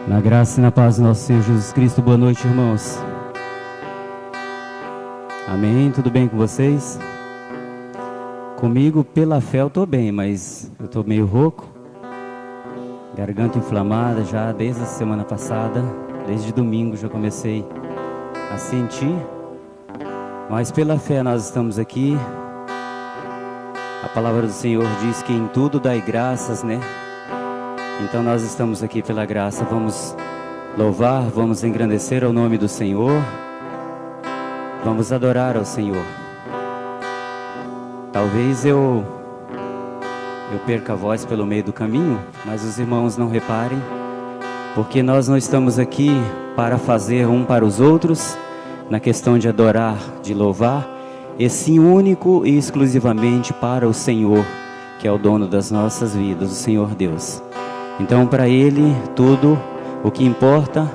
Na graça e na paz do nosso Senhor Jesus Cristo. Boa noite, irmãos. Amém? Tudo bem com vocês? Comigo, pela fé, eu estou bem, mas eu estou meio rouco. Garganta inflamada já desde a semana passada. Desde domingo já comecei a sentir. Mas pela fé nós estamos aqui. A palavra do Senhor diz que em tudo dai graças, né? Então nós estamos aqui pela graça. Vamos louvar, vamos engrandecer ao nome do Senhor. Vamos adorar ao Senhor. Talvez eu perca a voz pelo meio do caminho, mas os irmãos não reparem, porque nós não estamos aqui para fazer um para os outros, na questão de adorar, de louvar, e sim único e exclusivamente para o Senhor, que é o dono das nossas vidas, o Senhor Deus. Então, para Ele, tudo o que importa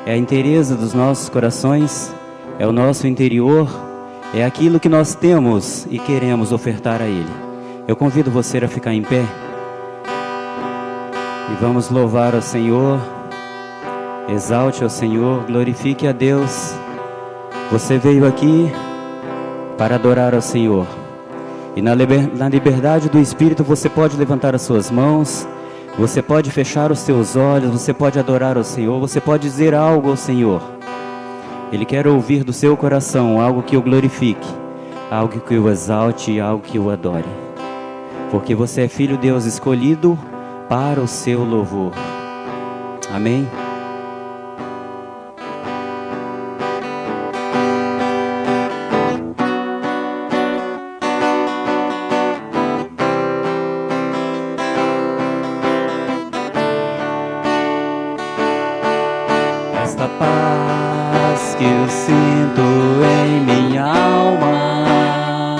é a inteireza dos nossos corações, é o nosso interior, é aquilo que nós temos e queremos ofertar a Ele. Eu convido você a ficar em pé e vamos louvar ao Senhor, exalte ao Senhor, glorifique a Deus. Você veio aqui para adorar ao Senhor, e na liberdade do Espírito você pode levantar as suas mãos. Você pode fechar os seus olhos, você pode adorar ao Senhor, você pode dizer algo ao Senhor. Ele quer ouvir do seu coração algo que o glorifique, algo que o exalte, algo que o adore. Porque você é filho de Deus escolhido para o seu louvor. Amém? Que eu sinto em minha alma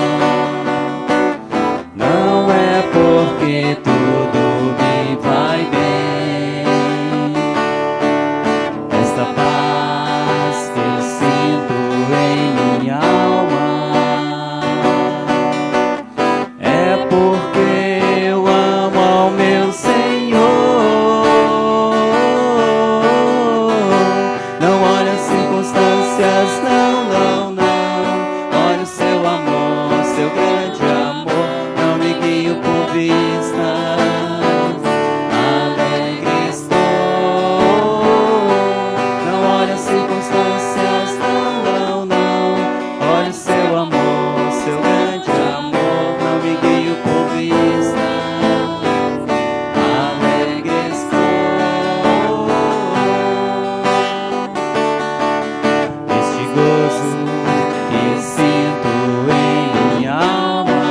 não é porque tudo me vai bem. Esta paz que eu sinto em minha alma é porque eu amo ao meu Senhor. Não olha as circunstâncias, não, olha o seu amor, seu grande amor, não me guio por vistas, alegre estou. Não olha as circunstâncias, não, olha o seu amor, seu grande amor, não me guio por vistas, alegre estou. Este gozo que sinto em minha alma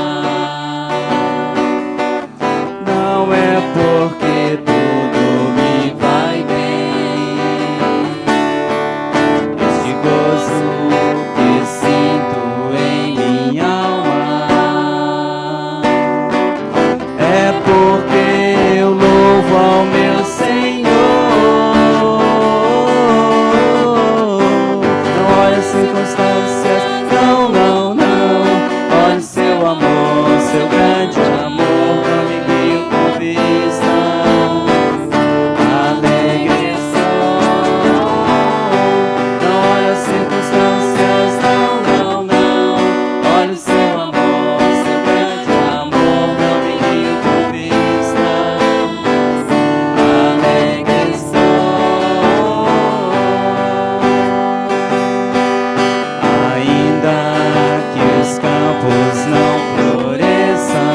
não é porque tudo me vai bem. Este gozo que sinto em minha alma é porque eu louvo ao meu Senhor. Não olha as circunstâncias, não, olha o seu amor, seu grande amor, não me guio por vista, alegre sou. Não olha as circunstâncias, não, olha o seu amor, seu grande amor, não me guio por vista, alegre sou. Ainda que os campos não floresçam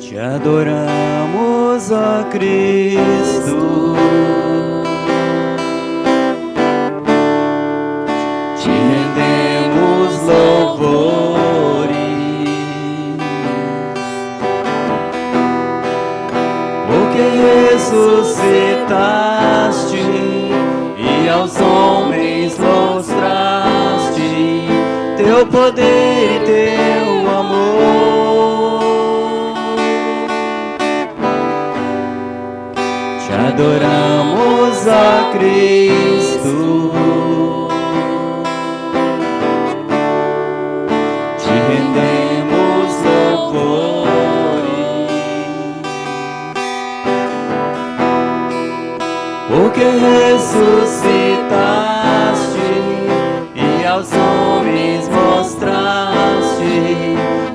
Te adoramos, ó Cristo. Te rendemos louvores, porque ressuscitaste e aos homens mostraste teu poder e teu amor. Te adoramos, ó Cristo. Te rendemos louvores, porque ressuscitaste e aos homens mostraste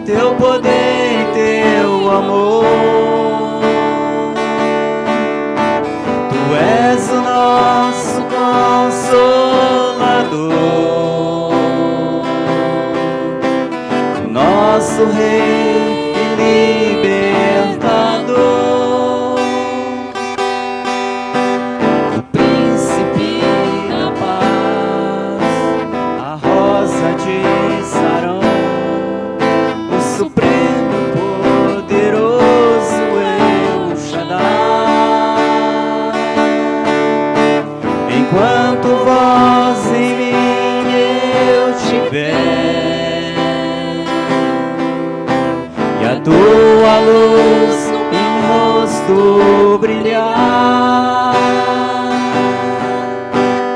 teu poder e teu amor. Tu és o nosso Consolador, o nosso Rei e Libertador, o Príncipe da Paz, a Rosa de Sarão, o Supremo Poderoso El Shaddai. Enquanto voz em mim eu tiver e a tua luz em rosto brilhar,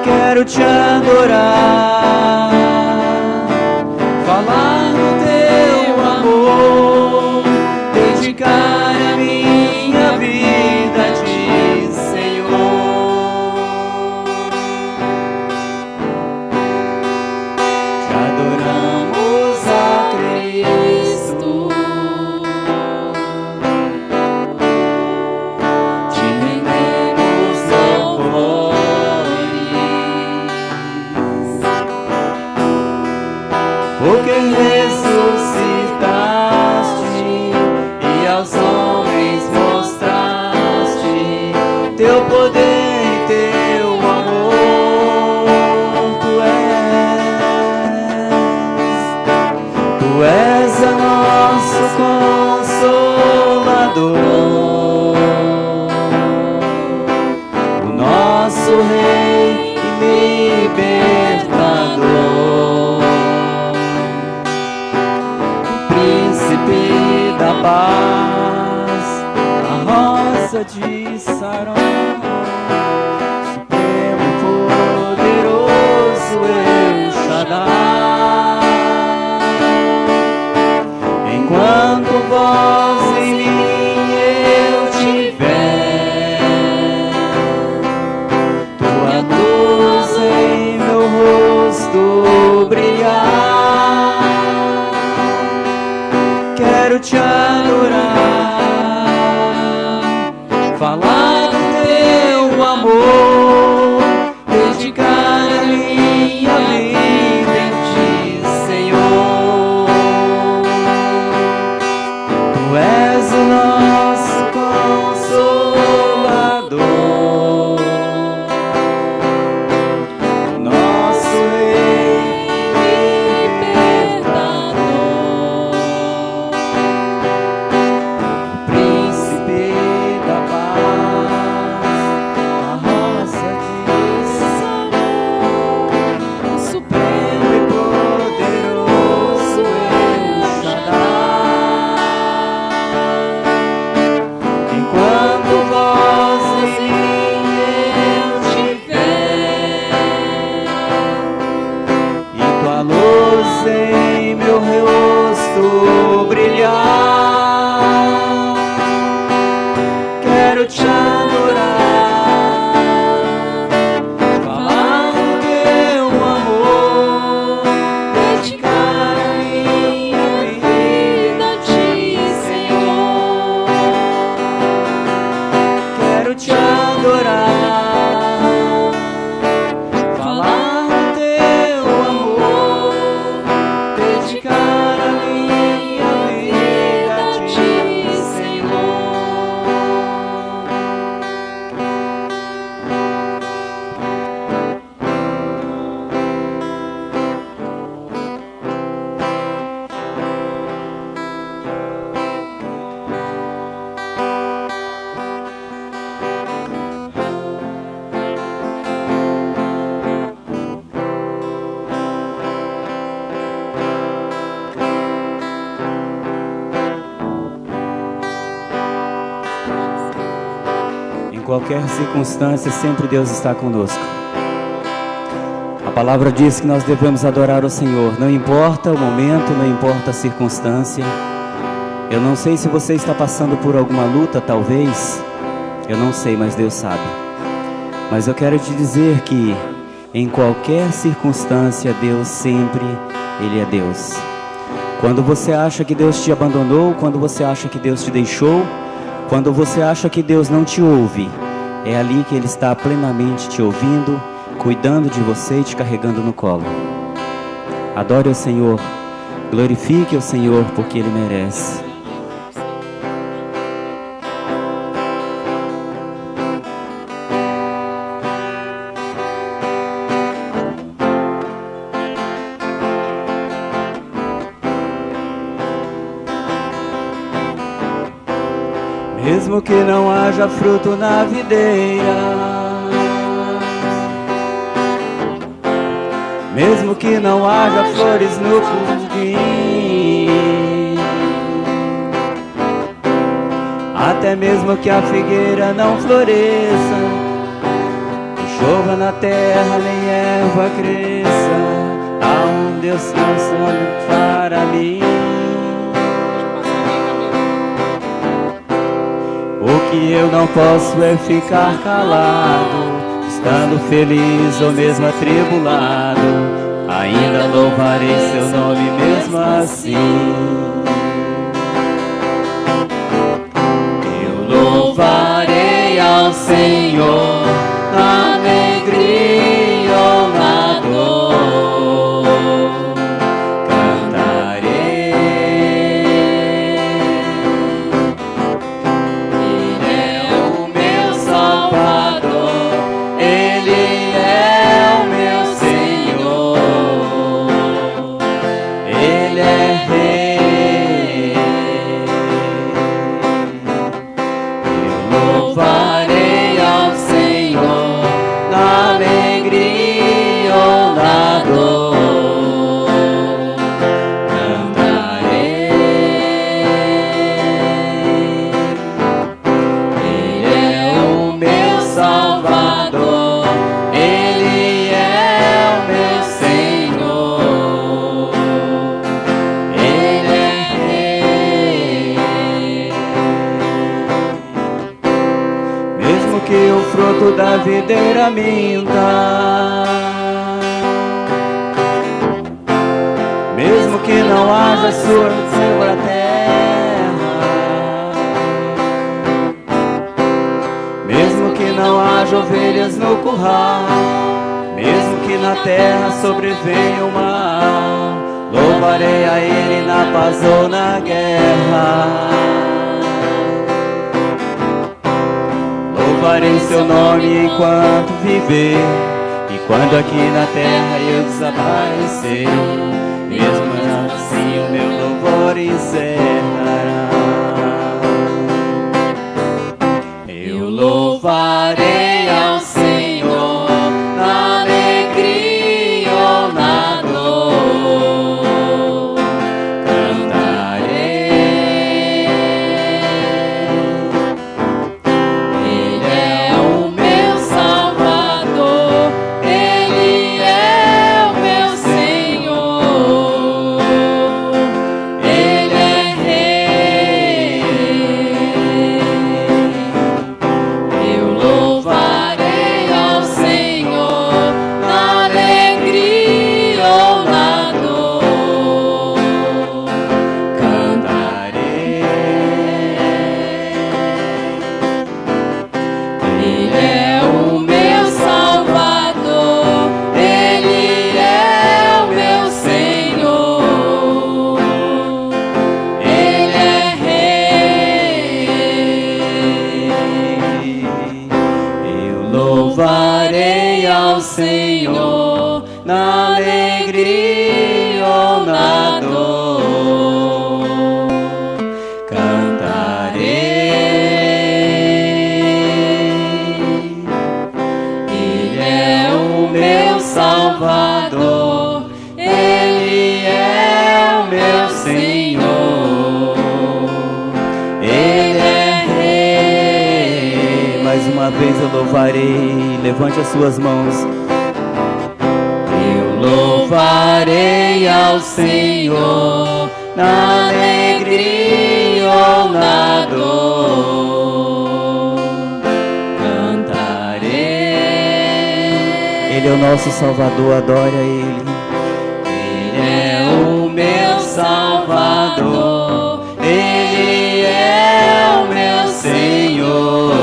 quero te adorar, falar do teu amor, dedicar a minha vida a ti, Senhor. Te adoramos, ó Cristo. Te rendemos louvores, porque ressuscitaste e aos homens mostraste teu poder e teu amor. Tu és o nosso Consolador, o nosso Rei e Libertador, o Príncipe da Paz, a Rosa de Sarão, Supremo Poderoso El Shaddai. Enquanto voz em mim eu tiver, tua luz em meu rosto brilhar, quero te adorar, falar do teu amor, dedicar a minha vida em ti, Senhor. Tu és o nosso Consolador, o nosso Rei e Libertador, qualquer circunstância, sempre Deus está conosco. A palavra diz que nós devemos adorar o Senhor, não importa o momento, não importa a circunstância. Eu não sei se você está passando por alguma luta, talvez. Eu não sei, mas Deus sabe. Mas eu quero te dizer que em qualquer circunstância, Deus sempre, Ele é Deus. Quando você acha que Deus te abandonou, quando você acha que Deus te deixou, quando você acha que Deus não te ouve, é ali que Ele está plenamente te ouvindo, cuidando de você e te carregando no colo. Adore o Senhor, glorifique o Senhor porque Ele merece. Mesmo que não haja fruto na videira, mesmo que não haja flores no jardim, até mesmo que a figueira não floresça, e chova na terra, nem erva cresça, há um Deus cansando para mim. O que eu não posso é ficar calado, estando feliz ou mesmo atribulado, ainda louvarei seu nome mesmo assim. Eu louvarei ao Senhor na alegria ou na dor, cantarei. Ele é o meu Salvador, Ele é o meu Senhor, Ele é Rei. Eu louvarei ao Senhor na alegria ou na dor, cantarei. Ele é o meu Salvador, Ele é o meu Senhor, Ele é Rei. Mesmo que o fruto da videira minta, mesmo que não haja sua sobre a terra, mesmo que não haja ovelhas no curral, mesmo que na terra sobrevenha o mal, louvarei a Ele na paz ou na guerra. Louvarei seu nome enquanto viver, e quando aqui na terra eu desaparecer, mesmo assim o meu louvor encerrará. Eu louvarei ao Senhor na alegria ou na dor, cantarei. Ele é o meu Salvador, Ele é o meu Senhor, Ele é Rei. Eu louvarei ao Senhor na alegria ou na dor, cantarei. Ele é o meu Salvador, Ele é o meu Senhor, Ele é Rei. Eu louvarei ao Senhor na alegria ou na dor, cantarei. Ele é o meu Salvador, Ele é o meu Senhor, Ele é Rei. Mais Mais uma vez eu louvarei. Levante as suas mãos. Eu louvarei ao Senhor na alegria ou na dor. Cantarei. Ele é o nosso Salvador, adore a Ele. Ele é o meu Salvador. Ele é o meu Senhor.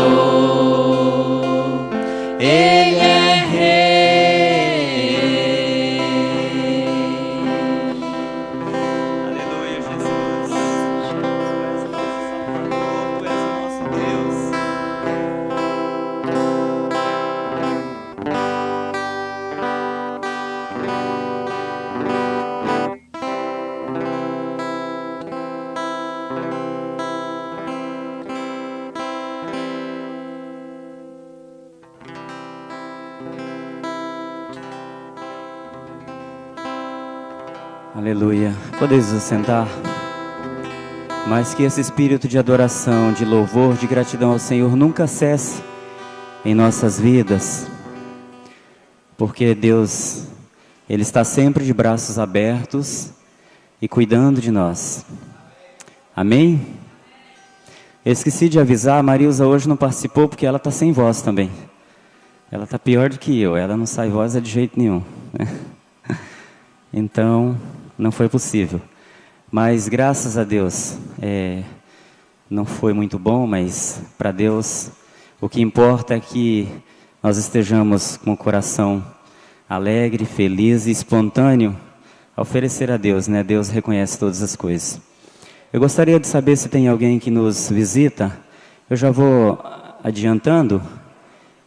Ele é Rei. Aleluia, Jesus. Tu és o nosso Salvador, Tu és o nosso Deus. Aleluia. Podeis vos sentar. Mas que esse espírito de adoração, de louvor, de gratidão ao Senhor nunca cesse em nossas vidas. Porque Deus, Ele está sempre de braços abertos e cuidando de nós. Amém? Eu esqueci de avisar, a Marilza hoje não participou porque ela está sem voz também. Ela está pior do que eu, ela não sai voz de jeito nenhum, né? Então, não foi possível. Mas graças a Deus, não foi muito bom, mas para Deus o que importa é que nós estejamos com o coração alegre, feliz e espontâneo a oferecer a Deus, né? Deus reconhece todas as coisas. Eu gostaria de saber se tem alguém que nos visita. Eu já vou adiantando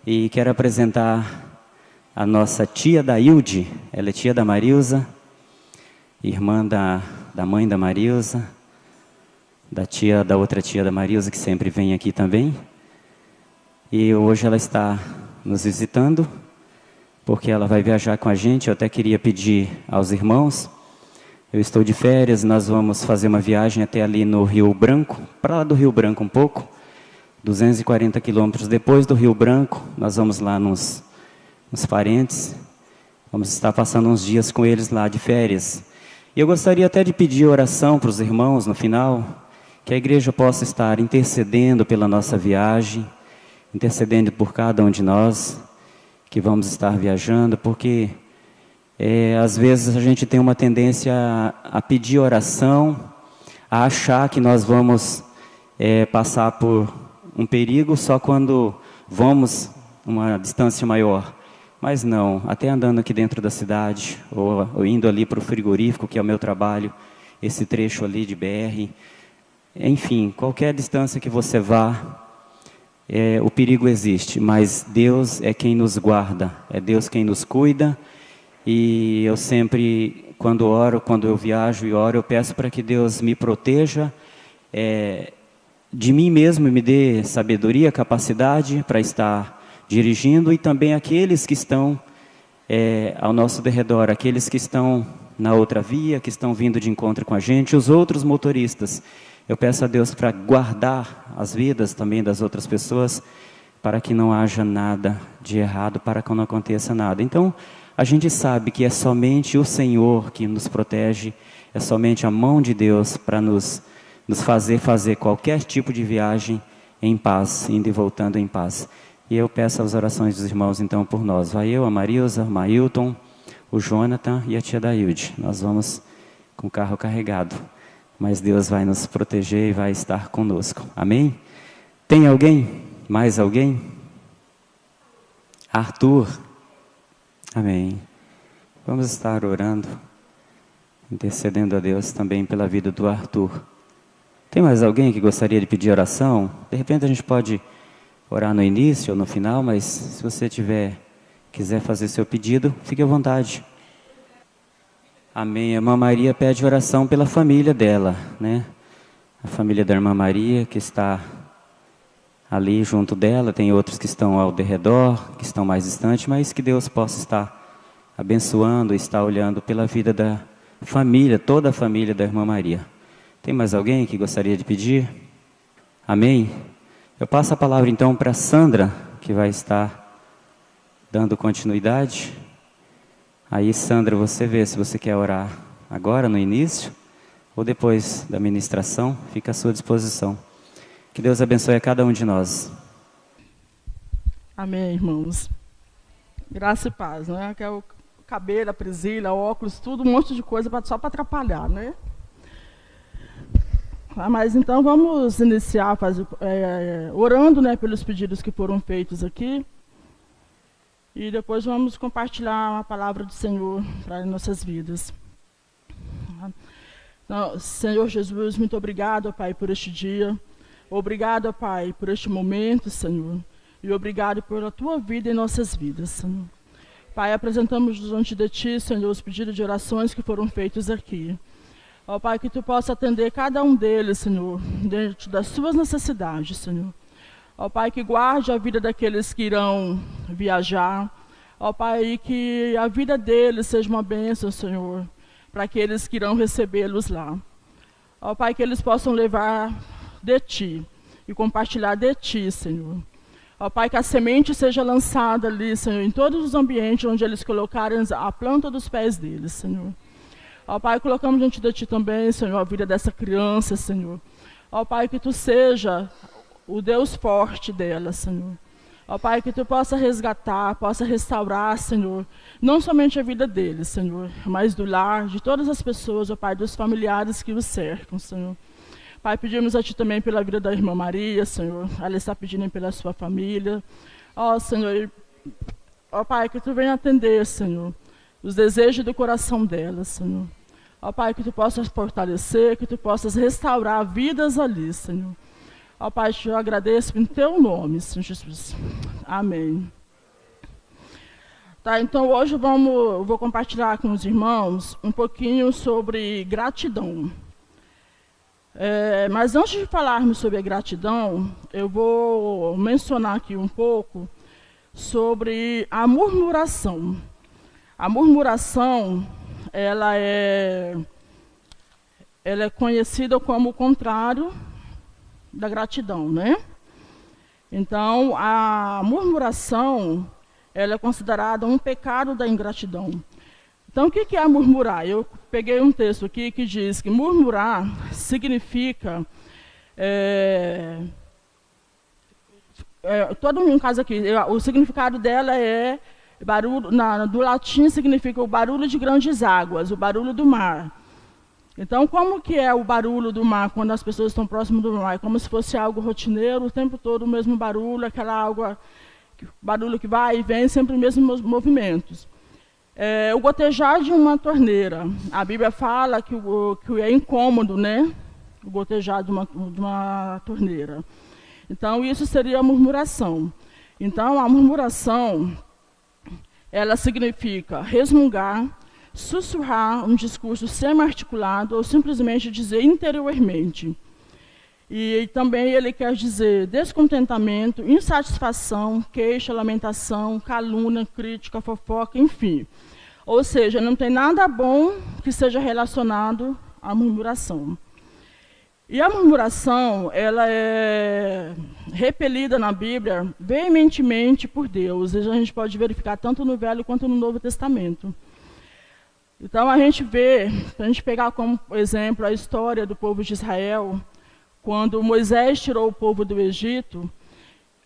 e quero apresentar a nossa tia Dailde. Ela é tia da Marilza, irmã da mãe da Marilza, da outra tia da Marilza, que sempre vem aqui também. E hoje ela está nos visitando, porque ela vai viajar com a gente. Eu até queria pedir aos irmãos, eu estou de férias, nós vamos fazer uma viagem até ali no Rio Branco, para lá do Rio Branco um pouco, 240 quilômetros depois do Rio Branco, nós vamos lá nos parentes, vamos estar passando uns dias com eles lá de férias. E eu gostaria até de pedir oração para os irmãos no final, que a igreja possa estar intercedendo pela nossa viagem, intercedendo por cada um de nós que vamos estar viajando, porque às vezes a gente tem uma tendência a pedir oração, a achar que nós vamos passar por um perigo só quando vamos uma distância maior. Mas não, até andando aqui dentro da cidade, ou indo ali para o frigorífico, que é o meu trabalho, esse trecho ali de BR, enfim, qualquer distância que você vá, o perigo existe, mas Deus é quem nos guarda, é Deus quem nos cuida. E eu sempre, quando eu viajo e oro, eu peço para que Deus me proteja de mim mesmo, me dê sabedoria, capacidade para estar dirigindo, e também aqueles que estão ao nosso derredor, aqueles que estão na outra via, que estão vindo de encontro com a gente, os outros motoristas. Eu peço a Deus para guardar as vidas também das outras pessoas, para que não haja nada de errado, para que não aconteça nada. Então, a gente sabe que é somente o Senhor que nos protege, é somente a mão de Deus para nos fazer qualquer tipo de viagem em paz, indo e voltando em paz. E eu peço as orações dos irmãos, então, por nós. Vai eu, a Marilza, o Mailton, o Jonathan e a tia Dailde. Nós vamos com o carro carregado, mas Deus vai nos proteger e vai estar conosco. Amém? Tem alguém? Mais alguém? Arthur? Amém. Vamos estar orando, intercedendo a Deus também pela vida do Arthur. Tem mais alguém que gostaria de pedir oração? De repente a gente pode orar no início ou no final, mas se você quiser fazer seu pedido, fique à vontade. Amém. A irmã Maria pede oração pela família dela, né? A família da irmã Maria, que está ali junto dela, tem outros que estão ao derredor, que estão mais distantes, mas que Deus possa estar abençoando, estar olhando pela vida da família, toda a família da irmã Maria. Tem mais alguém que gostaria de pedir? Amém? Eu passo a palavra então para Sandra, que vai estar dando continuidade. Aí, Sandra, você vê se você quer orar agora, no início, ou depois da ministração, fica à sua disposição. Que Deus abençoe a cada um de nós. Amém, irmãos. Graça e paz, né? Que é o cabelo, a presilha, óculos, tudo, um monte de coisa só para atrapalhar, né? Mas então vamos iniciar orando, né, pelos pedidos que foram feitos aqui. E depois vamos compartilhar a palavra do Senhor para as nossas vidas. Então, Senhor Jesus, muito obrigado, Pai, por este dia. Obrigado, Pai, por este momento, Senhor. E obrigado pela Tua vida em nossas vidas, Senhor. Pai, apresentamos diante de Ti, Senhor, os pedidos de orações que foram feitos aqui. Ó Pai, que Tu possa atender cada um deles, Senhor, dentro das Suas necessidades, Senhor. Ó Pai, que guarde a vida daqueles que irão viajar. Ó Pai, que a vida deles seja uma bênção, Senhor, para aqueles que irão recebê-los lá. Ó Pai, que eles possam levar de Ti e compartilhar de Ti, Senhor. Ó Pai, que a semente seja lançada ali, Senhor, em todos os ambientes onde eles colocarem a planta dos pés deles, Senhor. Ó Pai, colocamos diante de Ti também, Senhor, a vida dessa criança, Senhor. Ó Pai, que Tu seja o Deus forte dela, Senhor. Ó Pai, que Tu possa resgatar, possa restaurar, Senhor, não somente a vida deles, Senhor, mas do lar, de todas as pessoas, ó Pai, dos familiares que os cercam, Senhor. Pai, pedimos a Ti também pela vida da irmã Maria, Senhor. Ela está pedindo pela sua família. Ó Senhor, ó Pai, que Tu venha atender, Senhor, os desejos do coração dela, Senhor. Ó Pai, que Tu possas fortalecer, que Tu possas restaurar vidas ali, Senhor. Ó Pai, Te agradeço em Teu nome, Senhor Jesus. Amém. Tá, então hoje eu vou compartilhar com os irmãos um pouquinho sobre gratidão. Mas antes de falarmos sobre a gratidão, eu vou mencionar aqui um pouco sobre a murmuração. A murmuração, ela é conhecida como o contrário da gratidão, né? Então, a murmuração, ela é considerada um pecado da ingratidão. Então, o que é murmurar? Eu peguei um texto aqui que diz que murmurar significa... todo um caso aqui, o significado dela é... barulho, do latim significa o barulho de grandes águas, o barulho do mar. Então, como que é o barulho do mar quando as pessoas estão próximas do mar? É como se fosse algo rotineiro, o tempo todo o mesmo barulho, aquela água, barulho que vai e vem, sempre os mesmos movimentos. O gotejar de uma torneira. A Bíblia fala que é incômodo, né? O gotejar de uma torneira. Então, isso seria a murmuração. Então, a murmuração, ela significa resmungar, sussurrar um discurso semi-articulado ou simplesmente dizer interiormente. E também ele quer dizer descontentamento, insatisfação, queixa, lamentação, calúnia, crítica, fofoca, enfim. Ou seja, não tem nada bom que seja relacionado à murmuração. E a murmuração, ela é repelida na Bíblia veementemente por Deus. E a gente pode verificar tanto no Velho quanto no Novo Testamento. Então a gente vê, se a gente pegar como exemplo a história do povo de Israel, quando Moisés tirou o povo do Egito,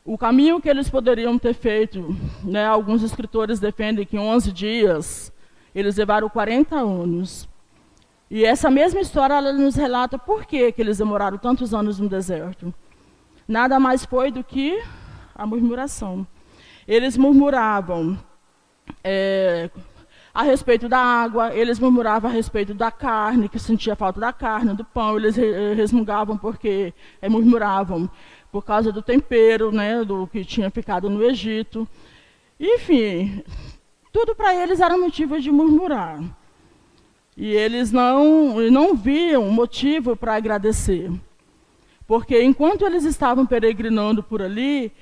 o caminho que eles poderiam ter feito, né, alguns escritores defendem que em 11 dias, eles levaram 40 anos. E essa mesma história ela nos relata por que eles demoraram tantos anos no deserto. Nada mais foi do que a murmuração. Eles murmuravam a respeito da água, eles murmuravam a respeito da carne, que sentia falta da carne, do pão, eles resmungavam porque murmuravam por causa do tempero, né, do que tinha ficado no Egito. Enfim, tudo para eles era motivo de murmurar. E eles não viam motivo para agradecer. Porque enquanto eles estavam peregrinando por ali,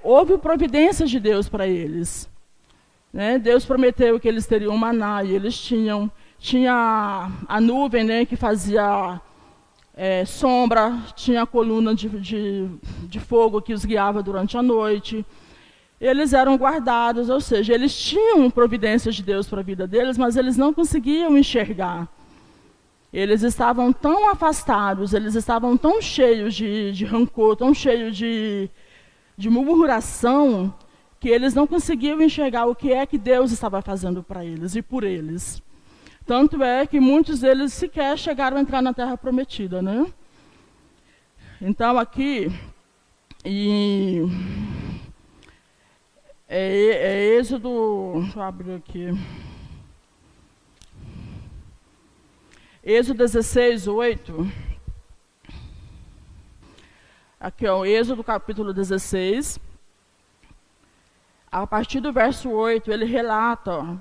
houve providências de Deus para eles. Né? Deus prometeu que eles teriam maná, e eles tinham. Tinha a nuvem, né, que fazia sombra, tinha a coluna de fogo que os guiava durante a noite. Eles eram guardados, ou seja, eles tinham providências de Deus para a vida deles, mas eles não conseguiam enxergar. Eles estavam tão afastados, eles estavam tão cheios de rancor, tão cheios de murmuração, que eles não conseguiam enxergar o que é que Deus estava fazendo para eles e por eles. Tanto é que muitos deles sequer chegaram a entrar na Terra Prometida, né? Então aqui, Êxodo, deixa eu abrir aqui. Êxodo 16, 8. Aqui, ó, Êxodo capítulo 16. A partir do verso 8, ele relata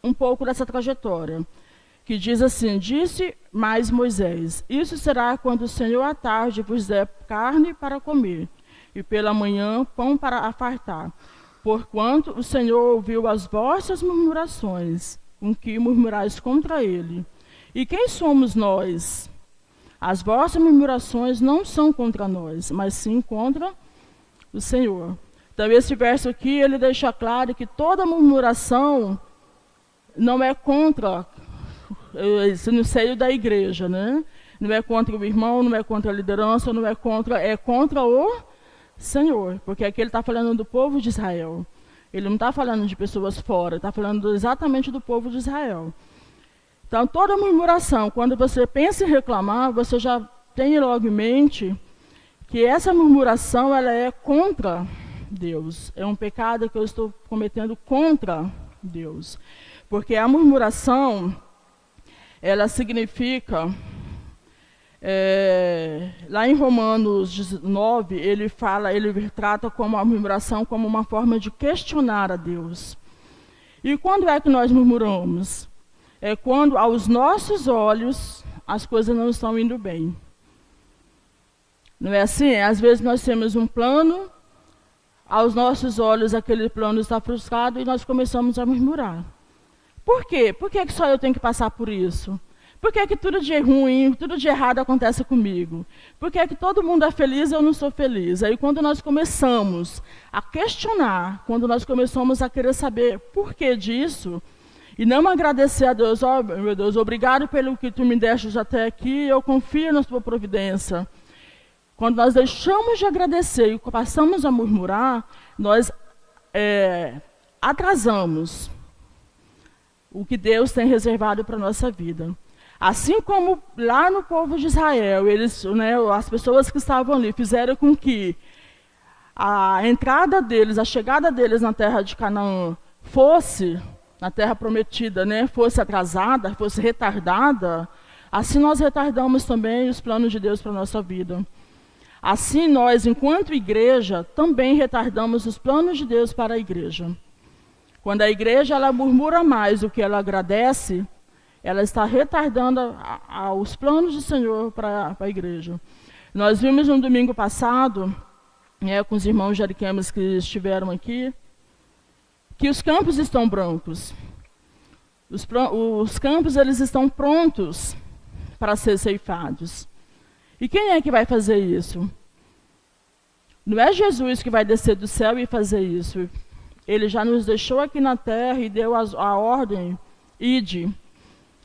um pouco dessa trajetória, que diz assim: disse mais Moisés: isso será quando o Senhor à tarde vos der carne para comer, e pela manhã pão para afartar. Porquanto o Senhor ouviu as vossas murmurações, com que murmurais contra ele. E quem somos nós? As vossas murmurações não são contra nós, mas sim contra o Senhor. Então, esse verso aqui, ele deixa claro que toda murmuração não é contra, no seio da igreja, né? Não é contra o irmão, não é contra a liderança, não é contra o Senhor, porque aqui ele está falando do povo de Israel. Ele não está falando de pessoas fora, está falando exatamente do povo de Israel. Então, toda murmuração, quando você pensa em reclamar, você já tem logo em mente que essa murmuração ela é contra Deus. É um pecado que eu estou cometendo contra Deus. Porque a murmuração, ela significa... lá em Romanos 19, ele trata como a murmuração como uma forma de questionar a Deus. E quando é que nós murmuramos? É quando aos nossos olhos as coisas não estão indo bem. Não é assim? Às vezes nós temos um plano, aos nossos olhos aquele plano está frustrado e nós começamos a murmurar. Por quê? Por que só eu tenho que passar por isso? Por que tudo de ruim, tudo de errado acontece comigo? Por que todo mundo é feliz e eu não sou feliz? Aí quando nós começamos a questionar, quando nós começamos a querer saber por que disso, e não agradecer a Deus, ó, meu Deus, obrigado pelo que tu me deste até aqui, eu confio na tua providência. Quando nós deixamos de agradecer e passamos a murmurar, nós atrasamos o que Deus tem reservado para a nossa vida. Assim como lá no povo de Israel, as pessoas que estavam ali fizeram com que a entrada deles, a chegada deles na terra de Canaã fosse, na terra prometida, fosse atrasada, fosse retardada, assim nós retardamos também os planos de Deus para a nossa vida. Assim nós, enquanto igreja, também retardamos os planos de Deus para a igreja. Quando a igreja ela murmura mais do que ela agradece, ela está retardando os planos do Senhor para a igreja. Nós vimos no domingo passado, com os irmãos jeriquemes que estiveram aqui, que os campos estão brancos. Os campos eles estão prontos para ser ceifados. E quem é que vai fazer isso? Não é Jesus que vai descer do céu e fazer isso. Ele já nos deixou aqui na terra e deu a ordem, ide.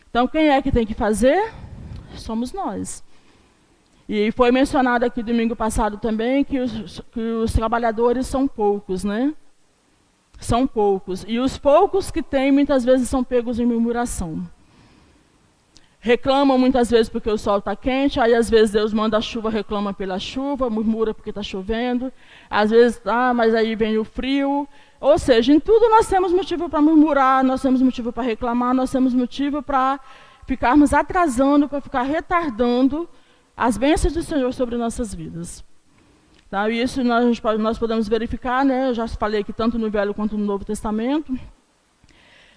Então, quem é que tem que fazer? Somos nós. E foi mencionado aqui domingo passado também que os trabalhadores são poucos, São poucos. E os poucos que têm, muitas vezes, são pegos em murmuração. Reclamam muitas vezes porque o sol está quente, aí às vezes Deus manda a chuva, reclama pela chuva, murmura porque está chovendo. Às vezes, mas aí vem o frio. Ou seja, em tudo nós temos motivo para murmurar, nós temos motivo para reclamar, nós temos motivo para ficarmos atrasando, para ficar retardando as bênçãos do Senhor sobre nossas vidas. Tá? E isso nós podemos verificar, Eu já falei aqui tanto no Velho quanto no Novo Testamento.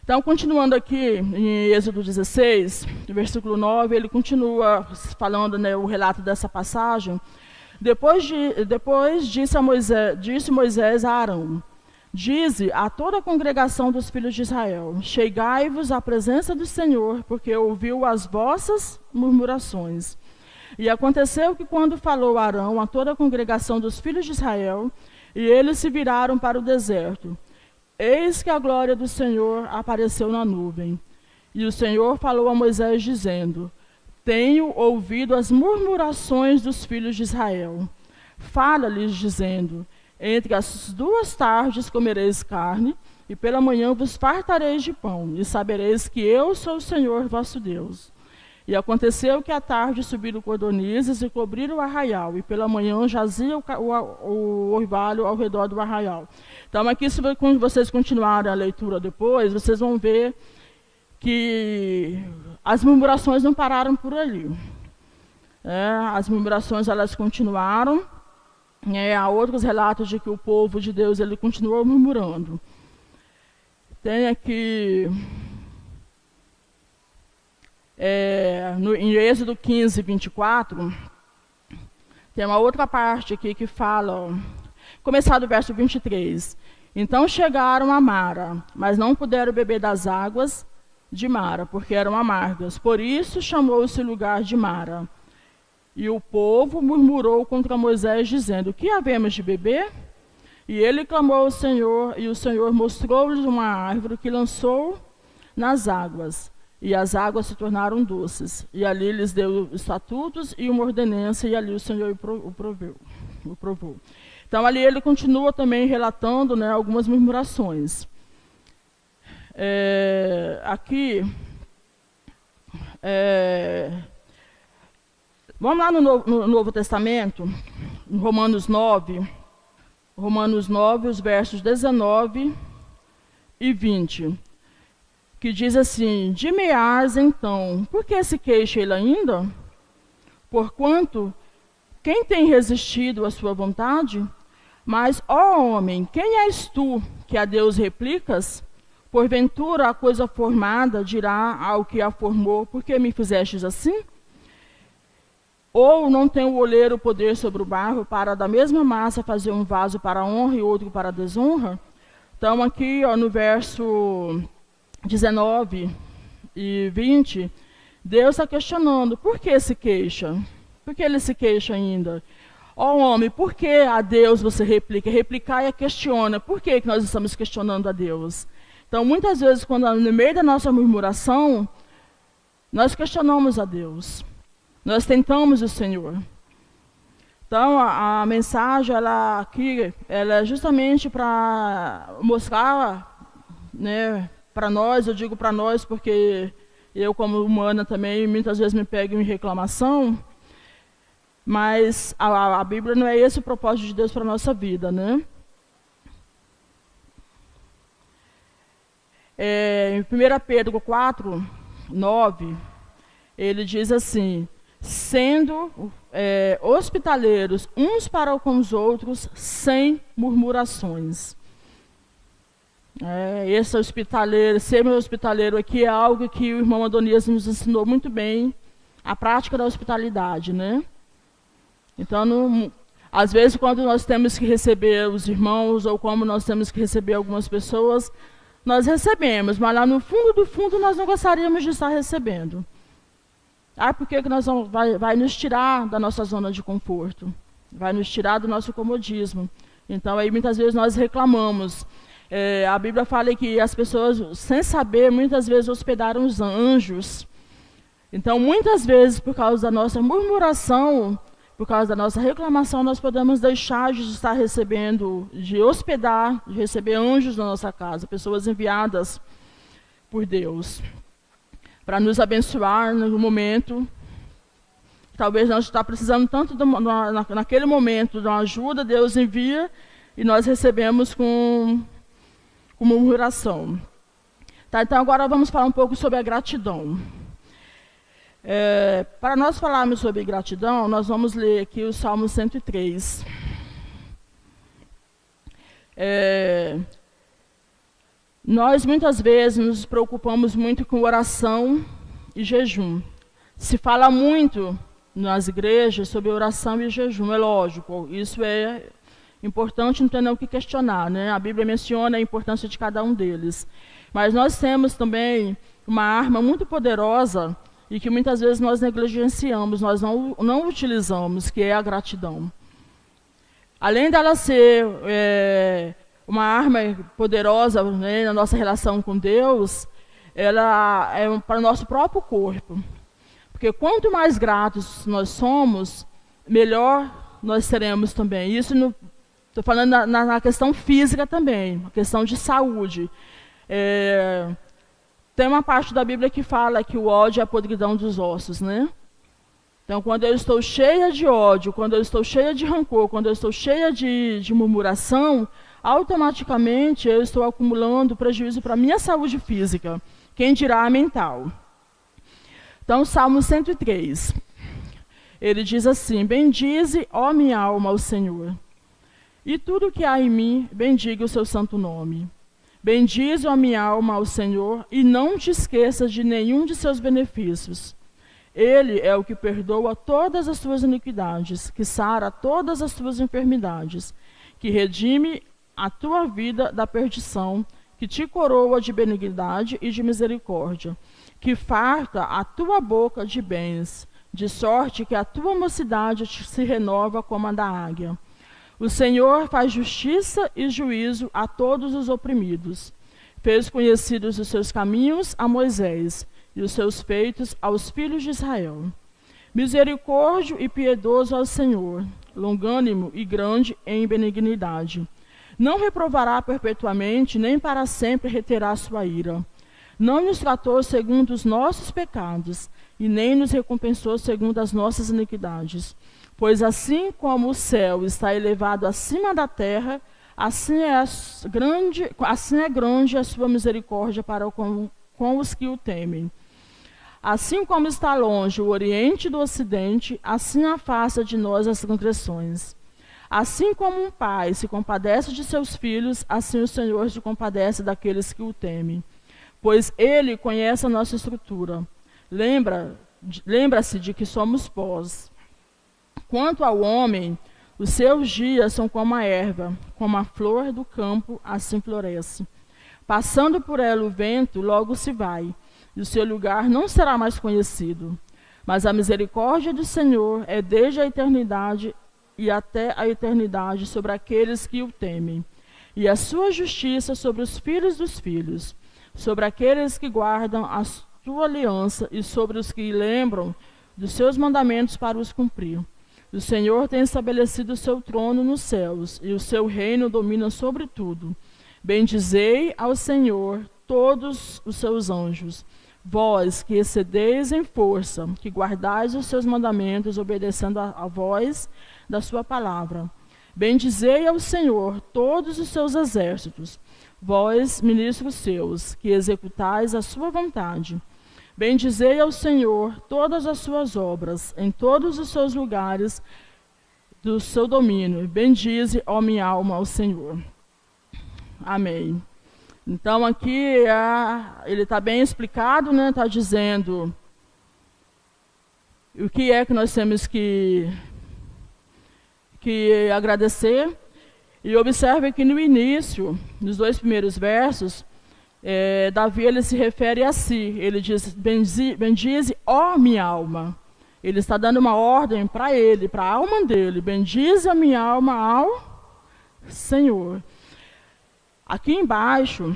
Então, continuando aqui em Êxodo 16, no versículo 9, ele continua falando o relato dessa passagem. Depois disse Moisés a Arão: dize a toda a congregação dos filhos de Israel: chegai-vos à presença do Senhor, porque ouviu as vossas murmurações. E aconteceu que quando falou Arão a toda a congregação dos filhos de Israel, e eles se viraram para o deserto, eis que a glória do Senhor apareceu na nuvem. E o Senhor falou a Moisés, dizendo: tenho ouvido as murmurações dos filhos de Israel. Fala-lhes, dizendo: entre as 2 tardes comereis carne, e pela manhã vos fartareis de pão, e sabereis que eu sou o Senhor vosso Deus. E aconteceu que à tarde subiram cordonizes e cobriram o arraial, e pela manhã jazia o orvalho ao redor do arraial. Então aqui, se vocês continuarem a leitura depois, vocês vão ver que as murmurações não pararam por ali. As murmurações, elas continuaram. Há outros relatos de que o povo de Deus, ele continuou murmurando. Tem aqui, em Êxodo 15, 24, tem uma outra parte aqui que fala, começar do verso 23. Então chegaram a Mara, mas não puderam beber das águas de Mara, porque eram amargas. Por isso chamou-se lugar de Mara. E o povo murmurou contra Moisés, dizendo: que havemos de beber? E ele clamou ao Senhor, e o Senhor mostrou-lhes uma árvore que lançou nas águas. E as águas se tornaram doces. E ali lhes deu estatutos e uma ordenança, e ali o Senhor o provou. Então ali ele continua também relatando, né, algumas murmurações. Aqui, vamos lá no Novo Testamento, em Romanos 9, os versos 19 e 20, que diz assim: Dimeás então, por que se queixa ele ainda? Porquanto, quem tem resistido à sua vontade? Mas, ó homem, quem és tu, que a Deus replicas? Porventura a coisa formada dirá ao que a formou: por que me fizestes assim? Ou não tem o oleiro poder sobre o barro para da mesma massa fazer um vaso para a honra e outro para a desonra? Então aqui, no verso 19 e 20, Deus está questionando: por que se queixa? Por que ele se queixa ainda? Ó homem, por que a Deus você replica? Replicar é questiona. Por que nós estamos questionando a Deus? Então, muitas vezes, quando no meio da nossa murmuração, nós questionamos a Deus. Nós tentamos o Senhor. Então, a mensagem, ela é justamente para mostrar, né, para nós, eu digo para nós porque eu, como humana também, muitas vezes me pego em reclamação, mas a Bíblia não é esse o propósito de Deus para a nossa vida, né? Em 1 Pedro 4, 9, ele diz assim: sendo hospitaleiros uns para com os outros, sem murmurações. Esse hospitaleiro, ser meu hospitaleiro aqui é algo que o irmão Adonias nos ensinou muito bem, a prática da hospitalidade, né? Então, às vezes, quando nós temos que receber os irmãos, ou como nós temos que receber algumas pessoas, nós recebemos, mas lá no fundo do fundo nós não gostaríamos de estar recebendo. Por que nós vai nos tirar da nossa zona de conforto? Vai nos tirar do nosso comodismo. Então, aí muitas vezes nós reclamamos. A Bíblia fala que as pessoas, sem saber, muitas vezes hospedaram os anjos. Então, muitas vezes, por causa da nossa murmuração, por causa da nossa reclamação, nós podemos deixar de estar recebendo, de hospedar, de receber anjos na nossa casa, pessoas enviadas por Deus, para nos abençoar no momento. Talvez nós está precisando tanto, naquele momento, de uma ajuda, Deus envia, e nós recebemos com murmuração. Tá, então agora vamos falar um pouco sobre a gratidão. Para nós falarmos sobre gratidão, nós vamos ler aqui o Salmo 103. Nós muitas vezes nos preocupamos muito com oração e jejum. Se fala muito nas igrejas sobre oração e jejum, é lógico, isso é importante, não tem nem o que questionar, né? A Bíblia menciona a importância de cada um deles. Mas nós temos também uma arma muito poderosa e que muitas vezes nós negligenciamos, nós não utilizamos, que é a gratidão. Além dela ser uma arma poderosa, né, na nossa relação com Deus, ela é para o nosso próprio corpo. Porque quanto mais gratos nós somos, melhor nós seremos também. Isso estou falando na questão física também, a questão de saúde. Tem uma parte da Bíblia que fala que o ódio é a podridão dos ossos, né? Então, quando eu estou cheia de ódio, quando eu estou cheia de rancor, quando eu estou cheia de murmuração, automaticamente eu estou acumulando prejuízo para a minha saúde física, quem dirá a mental. Então, Salmo 103, ele diz assim: bendize, ó minha alma, ao Senhor, e tudo que há em mim, bendiga o seu santo nome. Bendize, ó minha alma, ao Senhor, e não te esqueças de nenhum de seus benefícios. Ele é o que perdoa todas as tuas iniquidades, que sara todas as tuas enfermidades, que redime a tua vida da perdição, que te coroa de benignidade e de misericórdia, que farta a tua boca de bens, de sorte que a tua mocidade se renova como a da águia. O Senhor faz justiça e juízo a todos os oprimidos. Fez conhecidos os seus caminhos a Moisés, e os seus feitos aos filhos de Israel. Misericórdio e piedoso ao Senhor, longânimo e grande em benignidade. Não reprovará perpetuamente, nem para sempre reterá sua ira. Não nos tratou segundo os nossos pecados, e nem nos recompensou segundo as nossas iniquidades. Pois assim como o céu está elevado acima da terra, assim é grande a sua misericórdia para com os que o temem. Assim como está longe o Oriente do Ocidente, assim afasta de nós as transgressões. Assim como um pai se compadece de seus filhos, assim o Senhor se compadece daqueles que o temem. Pois Ele conhece a nossa estrutura. Lembra-se de que somos pós. Quanto ao homem, os seus dias são como a erva, como a flor do campo, assim floresce. Passando por ela o vento, logo se vai, e o seu lugar não será mais conhecido. Mas a misericórdia do Senhor é desde a eternidade e até a eternidade sobre aqueles que o temem, e a sua justiça sobre os filhos dos filhos, sobre aqueles que guardam a sua aliança e sobre os que lembram dos seus mandamentos para os cumprir. O Senhor tem estabelecido o seu trono nos céus, e o seu reino domina sobre tudo. Bendizei ao Senhor todos os seus anjos, vós que excedeis em força, que guardais os seus mandamentos, obedecendo a voz da sua palavra. Bendizei ao Senhor todos os seus exércitos, vós, ministros seus, que executais a sua vontade. Bendizei ao Senhor todas as suas obras, em todos os seus lugares do seu domínio. Bendize, ó minha alma, ao Senhor. Amém. Então aqui ele está bem explicado, né? Está dizendo o que é que nós temos que agradecer. E observe que no início, nos 2 primeiros versos, Davi ele se refere a si. Ele diz: bendize, ó minha alma. Ele está dando uma ordem para ele, para a alma dele. Bendize a minha alma ao Senhor. Aqui embaixo,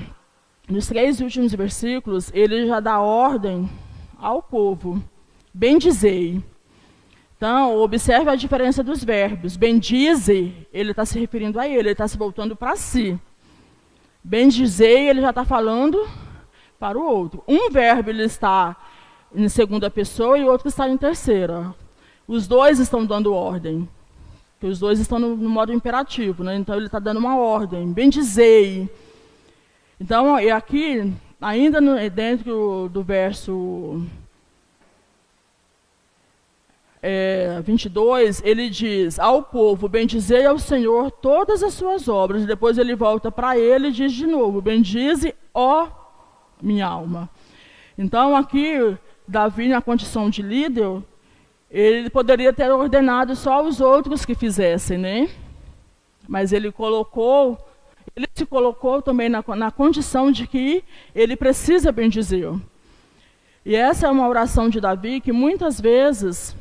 nos 3 últimos versículos, ele já dá ordem ao povo. Bendizei. Então, observe a diferença dos verbos. Bendize, ele está se referindo a ele está se voltando para si. Bendizei, ele já está falando para o outro. Um verbo ele está em segunda pessoa e o outro está em terceira. Os dois estão dando ordem. Os dois estão no modo imperativo, né? Então ele está dando uma ordem. Bendizei. Então, aqui, ainda dentro do verso 22, ele diz ao povo: bendizei ao Senhor todas as suas obras. Depois ele volta para ele e diz de novo: bendize, ó minha alma. Então aqui, Davi, na condição de líder, ele poderia ter ordenado só os outros que fizessem, né? Mas ele se colocou também na condição de que ele precisa bendizer. E essa é uma oração de Davi que muitas vezes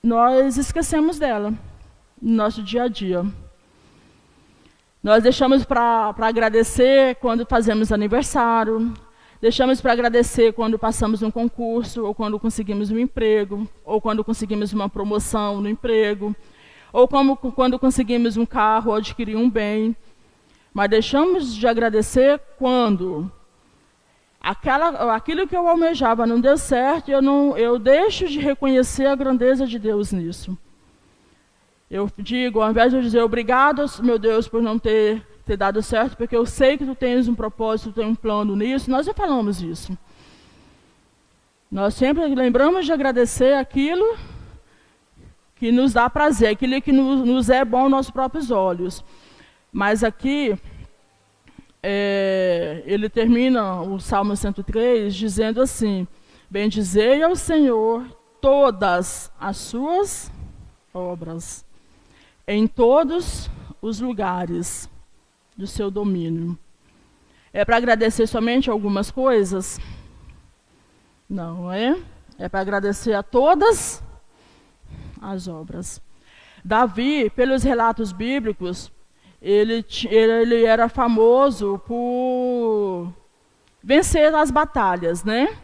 nós esquecemos dela no nosso dia a dia. Nós deixamos para agradecer quando fazemos aniversário, deixamos para agradecer quando passamos um concurso, ou quando conseguimos um emprego, ou quando conseguimos uma promoção no emprego, ou quando conseguimos um carro ou adquirir um bem. Mas deixamos de agradecer quando aquilo que eu almejava não deu certo, eu deixo de reconhecer a grandeza de Deus nisso. Eu digo, ao invés de eu dizer obrigado, meu Deus, por não ter dado certo, porque eu sei que tu tens um propósito, tu tens um plano nisso, nós já falamos isso. Nós sempre lembramos de agradecer aquilo que nos dá prazer, aquilo que nos é bom aos nossos próprios olhos. Mas aqui, ele termina o Salmo 103 dizendo assim: bendizei ao Senhor todas as suas obras, em todos os lugares do seu domínio. É para agradecer somente algumas coisas? Não é? É para agradecer a todas as obras. Davi, pelos relatos bíblicos, ele era famoso por vencer as batalhas, né?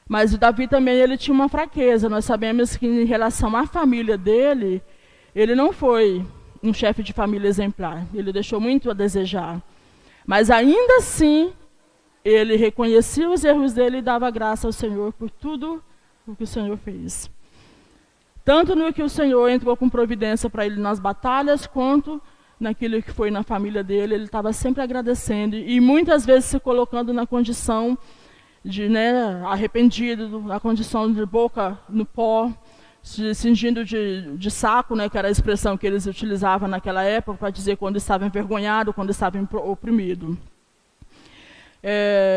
Mas o Davi também ele tinha uma fraqueza. Nós sabemos que em relação à família dele, ele não foi um chefe de família exemplar. Ele deixou muito a desejar. Mas ainda assim, ele reconhecia os erros dele e dava graça ao Senhor por tudo o que o Senhor fez. Tanto no que o Senhor entrou com providência para ele nas batalhas, quanto naquilo que foi na família dele, ele estava sempre agradecendo. E muitas vezes se colocando na condição de arrependido, na condição de boca no pó, se cingindo de saco, que era a expressão que eles utilizavam naquela época para dizer quando estava envergonhado, quando estava oprimido.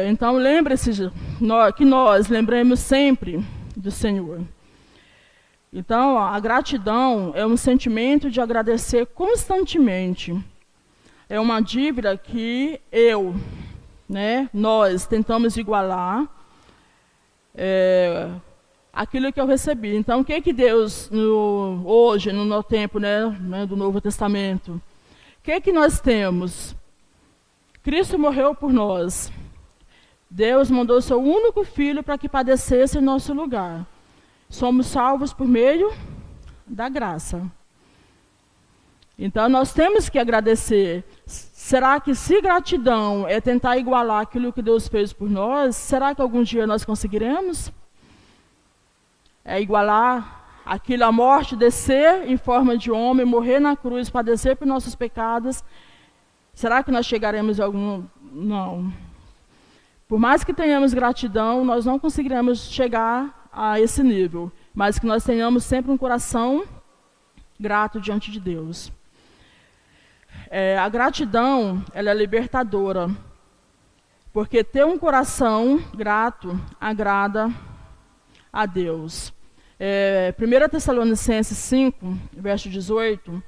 Então, lembre-se que nós lembremos sempre do Senhor. Então, a gratidão é um sentimento de agradecer constantemente. É uma dívida que nós tentamos igualar aquilo que eu recebi. Então, o que Deus, hoje, no nosso tempo do Novo Testamento, o que nós temos? Cristo morreu por nós. Deus mandou seu único Filho para que padecesse em nosso lugar. Somos salvos por meio da graça. Então, nós temos que agradecer. Será que se gratidão é tentar igualar aquilo que Deus fez por nós, será que algum dia nós conseguiremos? É igualar aquilo, a morte, descer em forma de homem, morrer na cruz, padecer por nossos pecados. Será que nós chegaremos a algum... Não. Por mais que tenhamos gratidão, nós não conseguiremos chegar a esse nível, mas que nós tenhamos sempre um coração grato diante de Deus. A gratidão, ela é libertadora, porque ter um coração grato agrada a Deus. 1 Tessalonicenses 5, verso 18,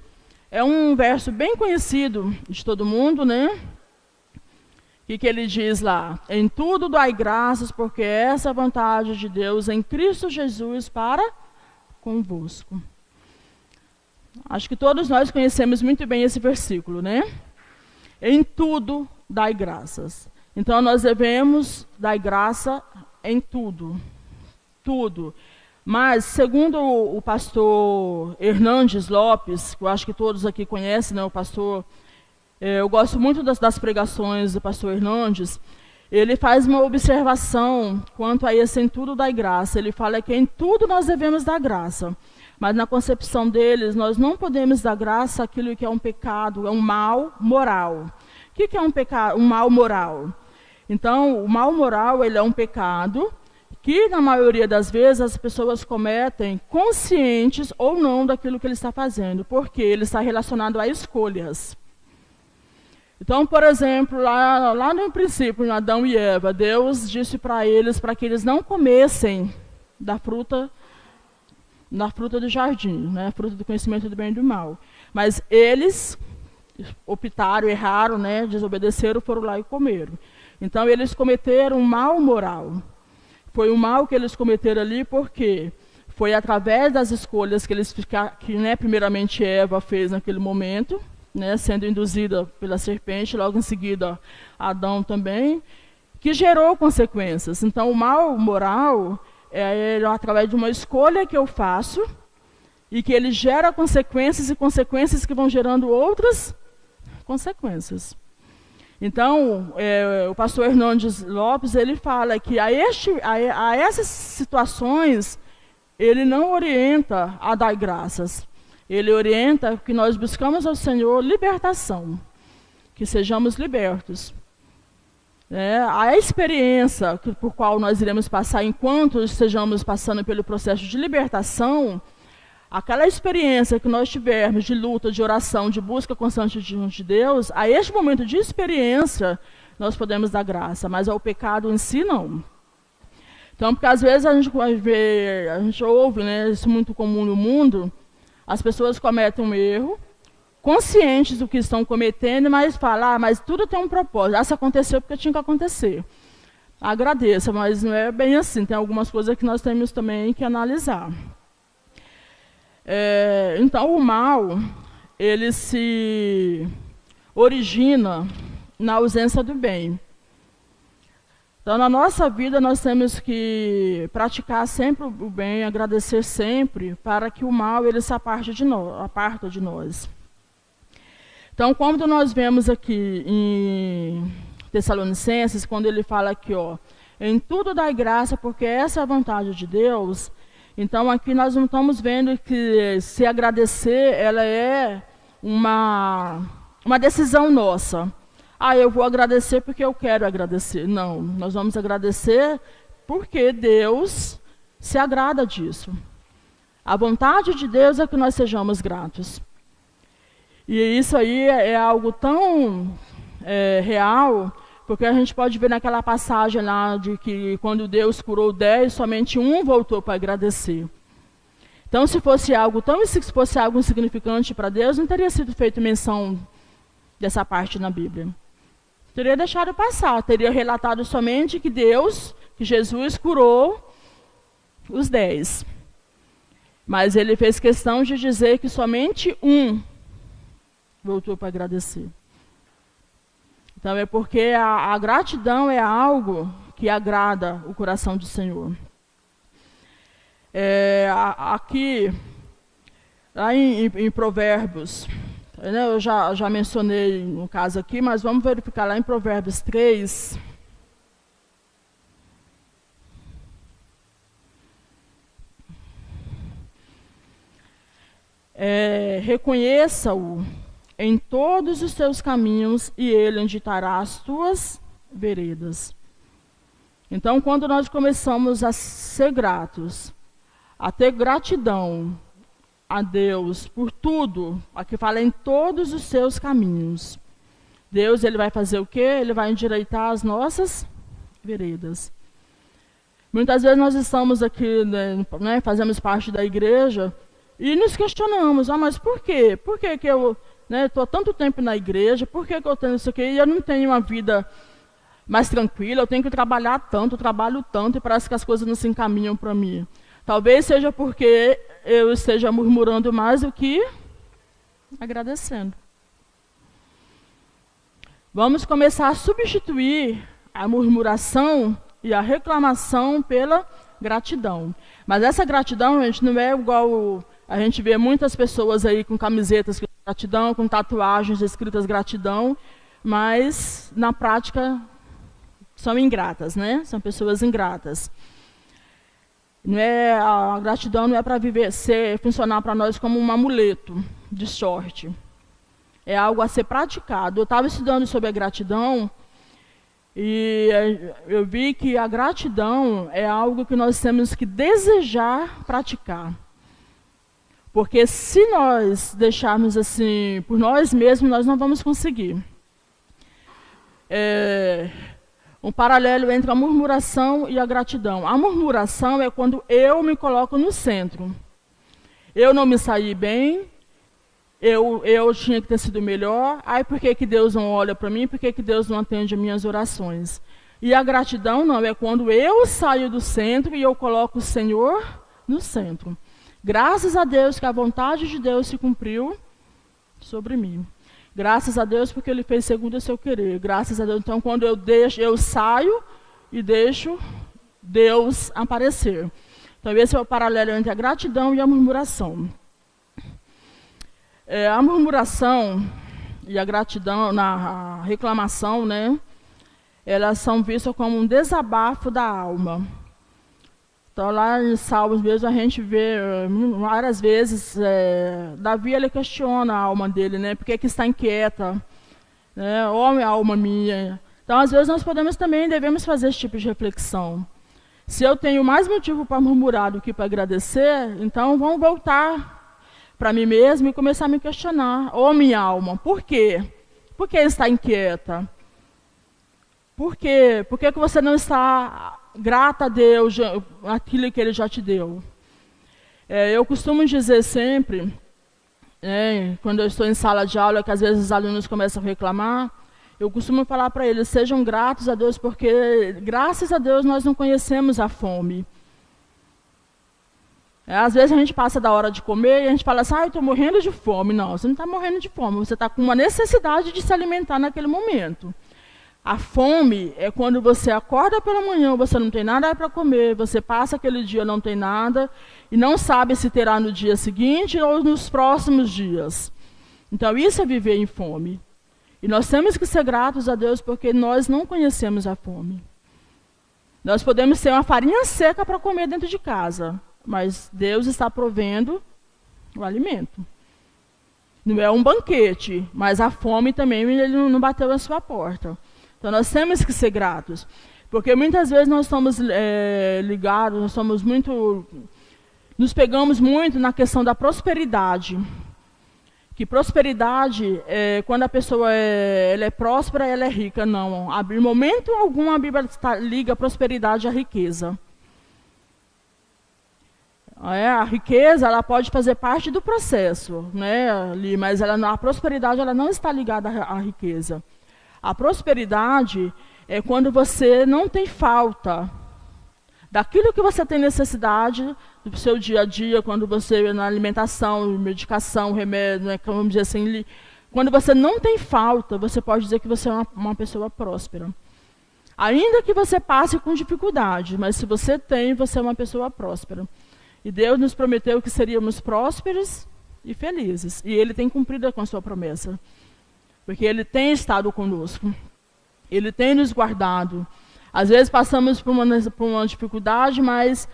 é um verso bem conhecido de todo mundo, né? O que ele diz lá? Em tudo dai graças, porque essa é a vontade de Deus em Cristo Jesus para convosco. Acho que todos nós conhecemos muito bem esse versículo, né? Em tudo dai graças. Então nós devemos dar graça em tudo. Tudo. Mas, segundo o pastor Hernandes Lopes, que eu acho que todos aqui conhecem, o pastor... eu gosto muito das pregações do pastor Hernandes. Ele faz uma observação quanto a esse em tudo dar graça. Ele fala que em tudo nós devemos dar graça. Mas na concepção deles, nós não podemos dar graça àquilo que é um pecado, é um mal moral. O que é um pecado, um mal moral? Então, o mal moral, ele é um pecado que, na maioria das vezes, as pessoas cometem conscientes ou não daquilo que ele está fazendo, porque ele está relacionado a escolhas. Então, por exemplo, lá no princípio, em Adão e Eva, Deus disse para eles para que eles não comessem da fruta do jardim, a fruta do conhecimento do bem e do mal. Mas eles optaram, erraram, desobedeceram, foram lá e comeram. Então, eles cometeram um mal moral. foi o mal que eles cometeram ali, porque foi através das escolhas que eles primeiramente Eva fez naquele momento, né, sendo induzida pela serpente, logo em seguida Adão também, que gerou consequências. Então, o mal moral é através de uma escolha que eu faço e que ele gera consequências e consequências que vão gerando outras consequências. Então, o pastor Hernandes Lopes, ele fala que a essas situações, ele não orienta a dar graças. Ele orienta que nós buscamos ao Senhor libertação, que sejamos libertos. A experiência por qual nós iremos passar enquanto estejamos passando pelo processo de libertação, aquela experiência que nós tivermos de luta, de oração, de busca constante diante de Deus, a este momento de experiência, nós podemos dar graça, mas ao pecado em si, não. Então, porque às vezes a gente ouve, né, isso é muito comum no mundo, as pessoas cometem um erro, conscientes do que estão cometendo, mas falam, mas tudo tem um propósito. Se aconteceu porque tinha que acontecer. Agradeça, mas não é bem assim. Tem algumas coisas que nós temos também que analisar. Então, o mal, ele se origina na ausência do bem. Então, na nossa vida, nós temos que praticar sempre o bem, agradecer sempre, para que o mal ele se aparta de nós. Então, quando nós vemos aqui em Tessalonicenses, quando ele fala aqui, em tudo dai graça, porque essa é a vontade de Deus. Então, aqui nós não estamos vendo que se agradecer, ela é uma decisão nossa. Eu vou agradecer porque eu quero agradecer. Não, nós vamos agradecer porque Deus se agrada disso. A vontade de Deus é que nós sejamos gratos. E isso aí é algo tão real, porque a gente pode ver naquela passagem lá de que quando Deus curou 10, somente um voltou para agradecer. Então, se fosse algo insignificante para Deus, não teria sido feita menção dessa parte na Bíblia. Teria deixado passar, teria relatado somente que Jesus curou os 10. Mas ele fez questão de dizer que somente um voltou para agradecer. Então, é porque a gratidão é algo que agrada o coração do Senhor. Aqui, lá em Provérbios, eu já mencionei no caso aqui, mas vamos verificar lá em Provérbios 3. Reconheça-o em todos os teus caminhos e ele endireitará as tuas veredas. Então, quando nós começamos a ser gratos, a ter gratidão a Deus por tudo, aqui fala em todos os seus caminhos, Deus ele vai fazer o quê? Ele vai endireitar as nossas veredas. Muitas vezes nós estamos aqui, né, fazemos parte da igreja e nos questionamos, mas por quê? Por que eu estou há tanto tempo na igreja, por que eu tenho isso aqui e eu não tenho uma vida mais tranquila, eu tenho que trabalhar tanto, trabalho tanto e parece que as coisas não se encaminham para mim. Talvez seja porque eu esteja murmurando mais do que agradecendo. Vamos começar a substituir a murmuração e a reclamação pela gratidão. Mas essa gratidão, gente, não é igual a gente vê muitas pessoas aí com camisetas de gratidão, com tatuagens escritas gratidão, mas na prática são ingratas, né? São pessoas ingratas. A gratidão não é para funcionar para nós como um amuleto de sorte. É algo a ser praticado. Eu estava estudando sobre a gratidão e eu vi que a gratidão é algo que nós temos que desejar praticar. Porque se nós deixarmos assim por nós mesmos, nós não vamos conseguir. Um paralelo entre a murmuração e a gratidão. A murmuração é quando eu me coloco no centro. Eu não me saí bem, eu tinha que ter sido melhor. Por que Deus não olha para mim? Por que Deus não atende as minhas orações? E a gratidão não, é quando eu saio do centro e eu coloco o Senhor no centro. Graças a Deus que a vontade de Deus se cumpriu sobre mim. Graças a Deus porque Ele fez segundo o seu querer. Graças a Deus. Então, quando eu saio e deixo Deus aparecer. Então, esse é o paralelo entre a gratidão e a murmuração. A murmuração e a gratidão, a reclamação, né? Elas são vistas como um desabafo da alma. Então, lá em Salmos mesmo, a gente vê várias vezes, Davi, ele questiona a alma dele, né? Por que está inquieta? Né? Ó, minha alma minha. Então, às vezes, nós devemos fazer esse tipo de reflexão. Se eu tenho mais motivo para murmurar do que para agradecer, então vamos voltar para mim mesmo e começar a me questionar. Ó, minha alma, por quê? Por que está inquieta? Por quê? Por que você não está grata a Deus, aquilo que Ele já te deu? Eu costumo dizer sempre, quando eu estou em sala de aula, que às vezes os alunos começam a reclamar, eu costumo falar para eles, sejam gratos a Deus, porque graças a Deus nós não conhecemos a fome. Às vezes a gente passa da hora de comer e a gente fala assim, eu estou morrendo de fome. Não, você não está morrendo de fome, você está com uma necessidade de se alimentar naquele momento. A fome é quando você acorda pela manhã, você não tem nada para comer, você passa aquele dia, não tem nada, e não sabe se terá no dia seguinte ou nos próximos dias. Então isso é viver em fome. E nós temos que ser gratos a Deus porque nós não conhecemos a fome. Nós podemos ter uma farinha seca para comer dentro de casa, mas Deus está provendo o alimento. Não é um banquete, mas a fome também Ele não bateu na sua porta. Então, nós temos que ser gratos, porque muitas vezes nós estamos ligados, nos pegamos muito na questão da prosperidade. Que prosperidade, quando a pessoa ela é próspera, ela é rica. Não, em momento algum a Bíblia liga a prosperidade à riqueza. A riqueza ela pode fazer parte do processo, né, mas a prosperidade ela não está ligada à riqueza. A prosperidade é quando você não tem falta daquilo que você tem necessidade do seu dia a dia, quando você na alimentação, medicação, remédio, né, vamos dizer assim, quando você não tem falta, você pode dizer que você é uma pessoa próspera. Ainda que você passe com dificuldade, mas se você tem, você é uma pessoa próspera. E Deus nos prometeu que seríamos prósperos e felizes. E Ele tem cumprido com a sua promessa. Porque Ele tem estado conosco. Ele tem nos guardado. Às vezes passamos por uma dificuldade, mas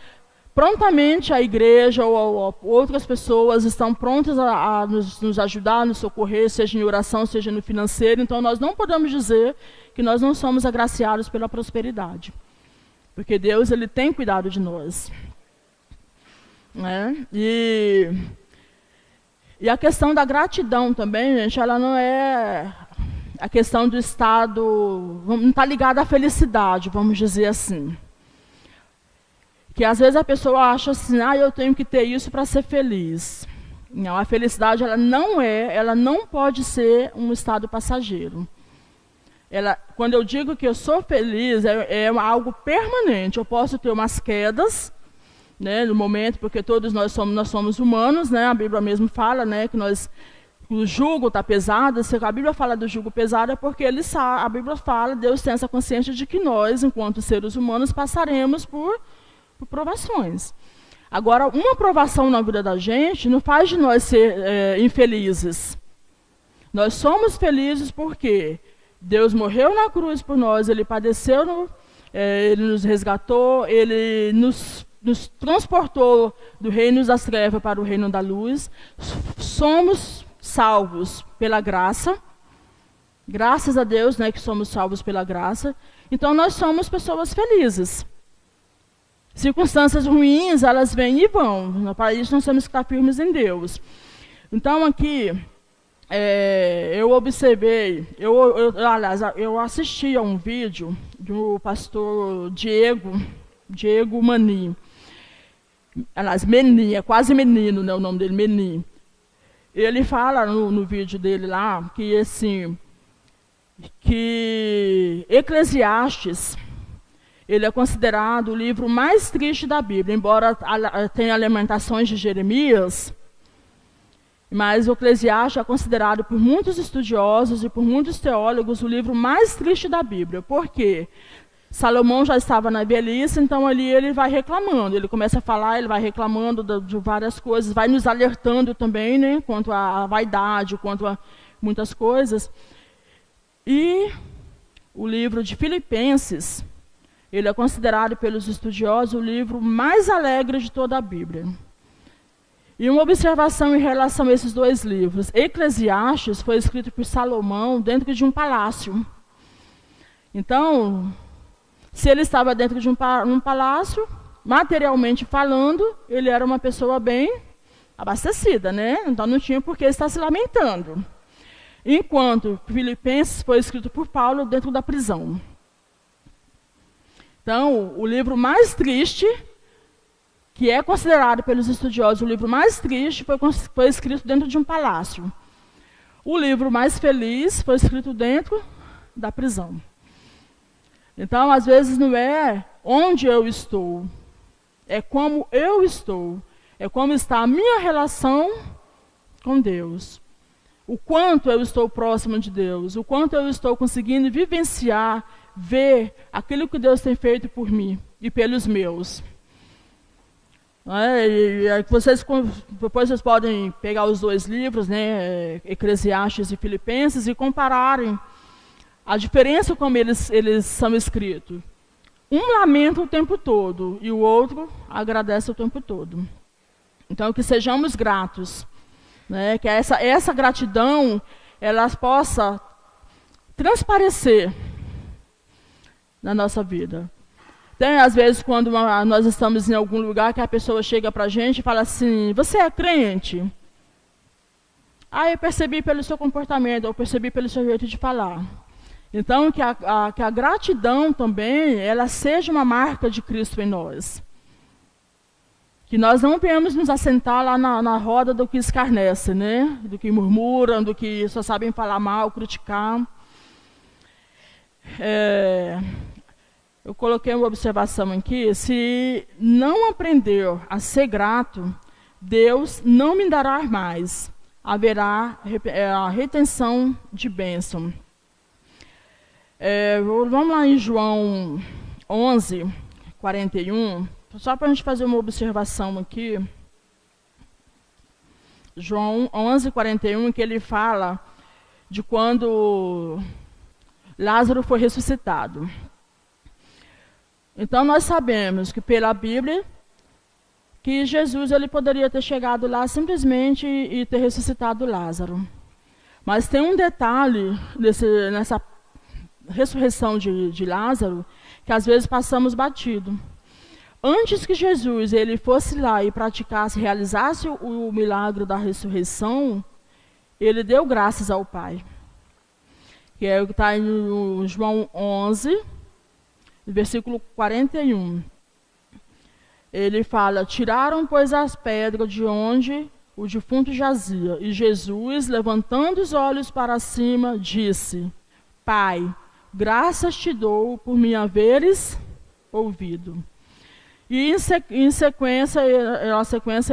prontamente a igreja ou outras pessoas estão prontas a nos ajudar, a nos socorrer, seja em oração, seja no financeiro. Então nós não podemos dizer que nós não somos agraciados pela prosperidade. Porque Deus Ele tem cuidado de nós. E a questão da gratidão também, gente, ela não é a questão do estado, não está ligada à felicidade, vamos dizer assim. Que às vezes a pessoa acha assim, eu tenho que ter isso para ser feliz. Não, a felicidade ela não pode ser um estado passageiro. Quando eu digo que eu sou feliz, é algo permanente. Eu posso ter umas quedas, né, no momento, porque todos nós somos humanos, né? A Bíblia mesmo fala, né, que o jugo está pesado. Se a Bíblia fala do jugo pesado é porque a Bíblia fala, Deus tem essa consciência de que nós, enquanto seres humanos, passaremos por provações. Agora, uma provação na vida da gente não faz de nós ser infelizes. Nós somos felizes porque Deus morreu na cruz por nós, Ele padeceu, Ele nos resgatou, Ele nos transportou do reino das trevas para o reino da luz. Somos salvos pela graça. Graças a Deus, né, que somos salvos pela graça. Então nós somos pessoas felizes. Circunstâncias ruins, elas vêm e vão. Para isso nós temos que estar firmes em Deus. Então aqui, eu observei, aliás, eu assisti a um vídeo do pastor Diego Mani. Aliás, Meni, é quase menino, né, o nome dele, Meni. Ele fala no vídeo dele lá que, assim, que Eclesiastes, ele é considerado o livro mais triste da Bíblia, embora tenha Lamentações de Jeremias, mas o Eclesiastes é considerado por muitos estudiosos e por muitos teólogos o livro mais triste da Bíblia. Por quê? Salomão já estava na velhice, então ali ele vai reclamando, ele começa a falar, ele vai reclamando de várias coisas, vai nos alertando também, né, quanto à vaidade, quanto a muitas coisas. E o livro de Filipenses, ele é considerado pelos estudiosos o livro mais alegre de toda a Bíblia. E uma observação em relação a esses dois livros. Eclesiastes foi escrito por Salomão dentro de um palácio. Então, se ele estava dentro de um palácio, materialmente falando, ele era uma pessoa bem abastecida, né? Então não tinha por que estar se lamentando. Enquanto Filipenses foi escrito por Paulo dentro da prisão. Então, o livro mais triste, que é considerado pelos estudiosos o livro mais triste, foi escrito dentro de um palácio. O livro mais feliz foi escrito dentro da prisão. Então, às vezes, não é onde eu estou, é como eu estou, é como está a minha relação com Deus. O quanto eu estou próximo de Deus, o quanto eu estou conseguindo vivenciar, ver aquilo que Deus tem feito por mim e pelos meus. Depois vocês podem pegar os dois livros, né, Eclesiastes e Filipenses, e compararem a diferença como eles são escritos. Um lamenta o tempo todo e o outro agradece o tempo todo. Então, que sejamos gratos, né, que essa gratidão ela possa transparecer na nossa vida. Tem, às vezes, quando nós estamos em algum lugar que a pessoa chega para a gente e fala assim, você é crente? Ah, eu percebi pelo seu comportamento, eu percebi pelo seu jeito de falar. Então, que a gratidão também, ela seja uma marca de Cristo em nós. Que nós não venhamos nos assentar lá na roda do que escarnece, né? Do que murmuram, do que só sabem falar mal, criticar. Eu coloquei uma observação aqui, se não aprender a ser grato, Deus não me dará mais. Haverá a retenção de bênção. Vamos lá em João 11, 41, só para a gente fazer uma observação aqui. João 11, 41, que ele fala de quando Lázaro foi ressuscitado. Então, nós sabemos que pela Bíblia, que Jesus ele poderia ter chegado lá simplesmente e ter ressuscitado Lázaro. Mas tem um detalhe nessa ressurreição de Lázaro, que às vezes passamos batido. Antes que Jesus ele fosse lá e praticasse, realizasse o milagre da ressurreição, ele deu graças ao Pai. Que é o que está em João 11, versículo 41. Ele fala, tiraram, pois, as pedras de onde o defunto jazia. E Jesus, levantando os olhos para cima, disse, Pai, graças te dou por me haveres ouvido. E em sequência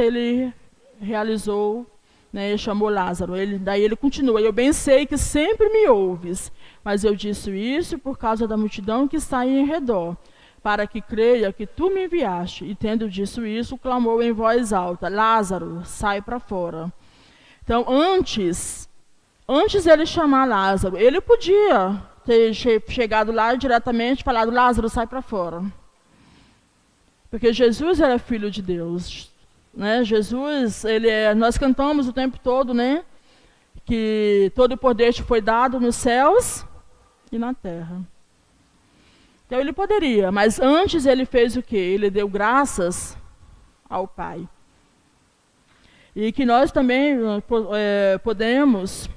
ele realizou, né, ele chamou Lázaro. Daí ele continua, eu bem sei que sempre me ouves, mas eu disse isso por causa da multidão que está aí em redor, para que creia que tu me enviaste. E tendo dito isso, clamou em voz alta, Lázaro, sai para fora. Então, antes ele chamar Lázaro, ele podia ter chegado lá diretamente e falado, Lázaro, sai para fora. Porque Jesus era filho de Deus. Né? Jesus, nós cantamos o tempo todo, né, que todo o poder te foi dado nos céus e na terra. Então ele poderia, mas antes ele fez o quê? Ele deu graças ao Pai. E que nós também podemos,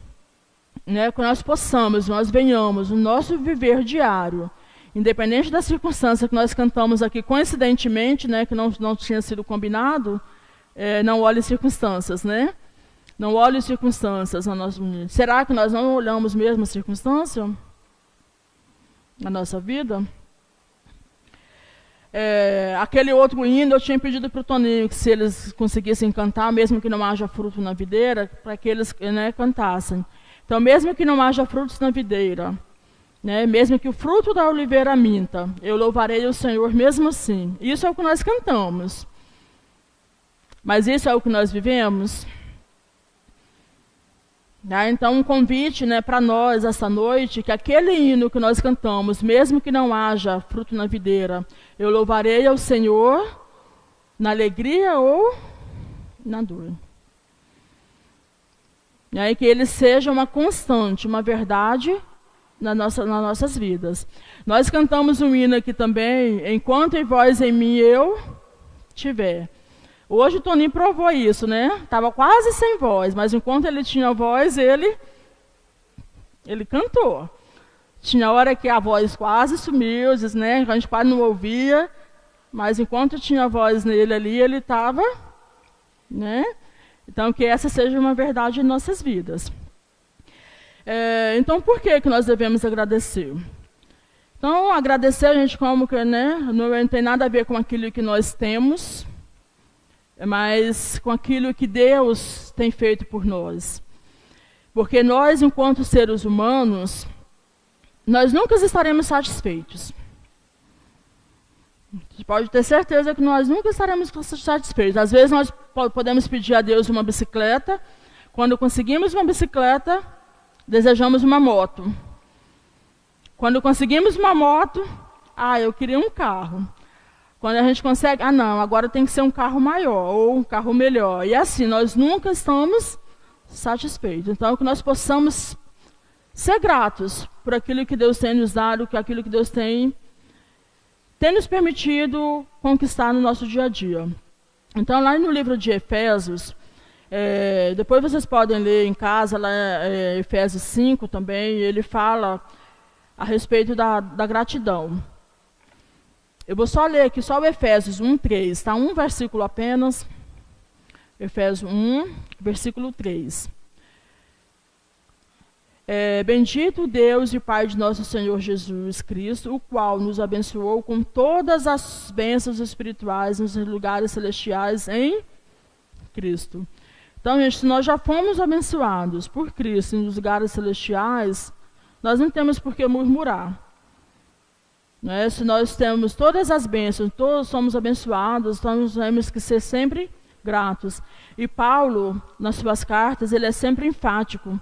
né, que nós possamos, nós venhamos no nosso viver diário, independente da circunstância que nós cantamos aqui, coincidentemente, né, que não tinha sido combinado, não olhe circunstâncias, né? Não olhe circunstâncias na nossa vida. Será que nós não olhamos mesmo a circunstância na nossa vida? aquele outro hino, eu tinha pedido para o Toninho que se eles conseguissem cantar, mesmo que não haja fruto na videira, para que eles, né, cantassem. Então, mesmo que não haja frutos na videira, né, mesmo que o fruto da oliveira minta, eu louvarei o Senhor mesmo assim. Isso é o que nós cantamos. Mas isso é o que nós vivemos? Então, um convite, né, para nós essa noite, que aquele hino que nós cantamos, mesmo que não haja fruto na videira, eu louvarei ao Senhor na alegria ou na dor. E aí que ele seja uma constante, uma verdade nas nossas vidas. Nós cantamos um hino aqui também, enquanto em vós em mim eu tiver. Hoje o Toninho provou isso, né? Estava quase sem voz, mas enquanto ele tinha voz, ele cantou. Tinha hora que a voz quase sumiu, né? A gente quase não ouvia, mas enquanto tinha voz nele ali, ele estava, né? Então, que essa seja uma verdade em nossas vidas. Então, por que nós devemos agradecer? Então, agradecer a gente como que, né? Não tem nada a ver com aquilo que nós temos, mas com aquilo que Deus tem feito por nós. Porque nós, enquanto seres humanos, nós nunca estaremos satisfeitos. Você pode ter certeza que nós nunca estaremos satisfeitos. Às vezes nós podemos pedir a Deus uma bicicleta. Quando conseguimos uma bicicleta, desejamos uma moto. Quando conseguimos uma moto, eu queria um carro. Quando a gente consegue, não, agora tem que ser um carro maior ou um carro melhor. E assim, nós nunca estamos satisfeitos. Então, que nós possamos ser gratos por aquilo que Deus tem nos dado, por aquilo que Deus tem nos permitido conquistar no nosso dia a dia. Então, lá no livro de Efésios, depois vocês podem ler em casa, lá Efésios 5 também, ele fala a respeito da gratidão. Eu vou só ler aqui só o Efésios 1:3, tá? Um versículo apenas. Efésios 1, versículo 3. Bendito Deus e Pai de nosso Senhor Jesus Cristo, o qual nos abençoou com todas as bênçãos espirituais nos lugares celestiais em Cristo. Então, gente, se nós já fomos abençoados por Cristo nos lugares celestiais, nós não temos por que murmurar. Né? Se nós temos todas as bênçãos, todos somos abençoados, então nós temos que ser sempre gratos. E Paulo, nas suas cartas, ele é sempre enfático,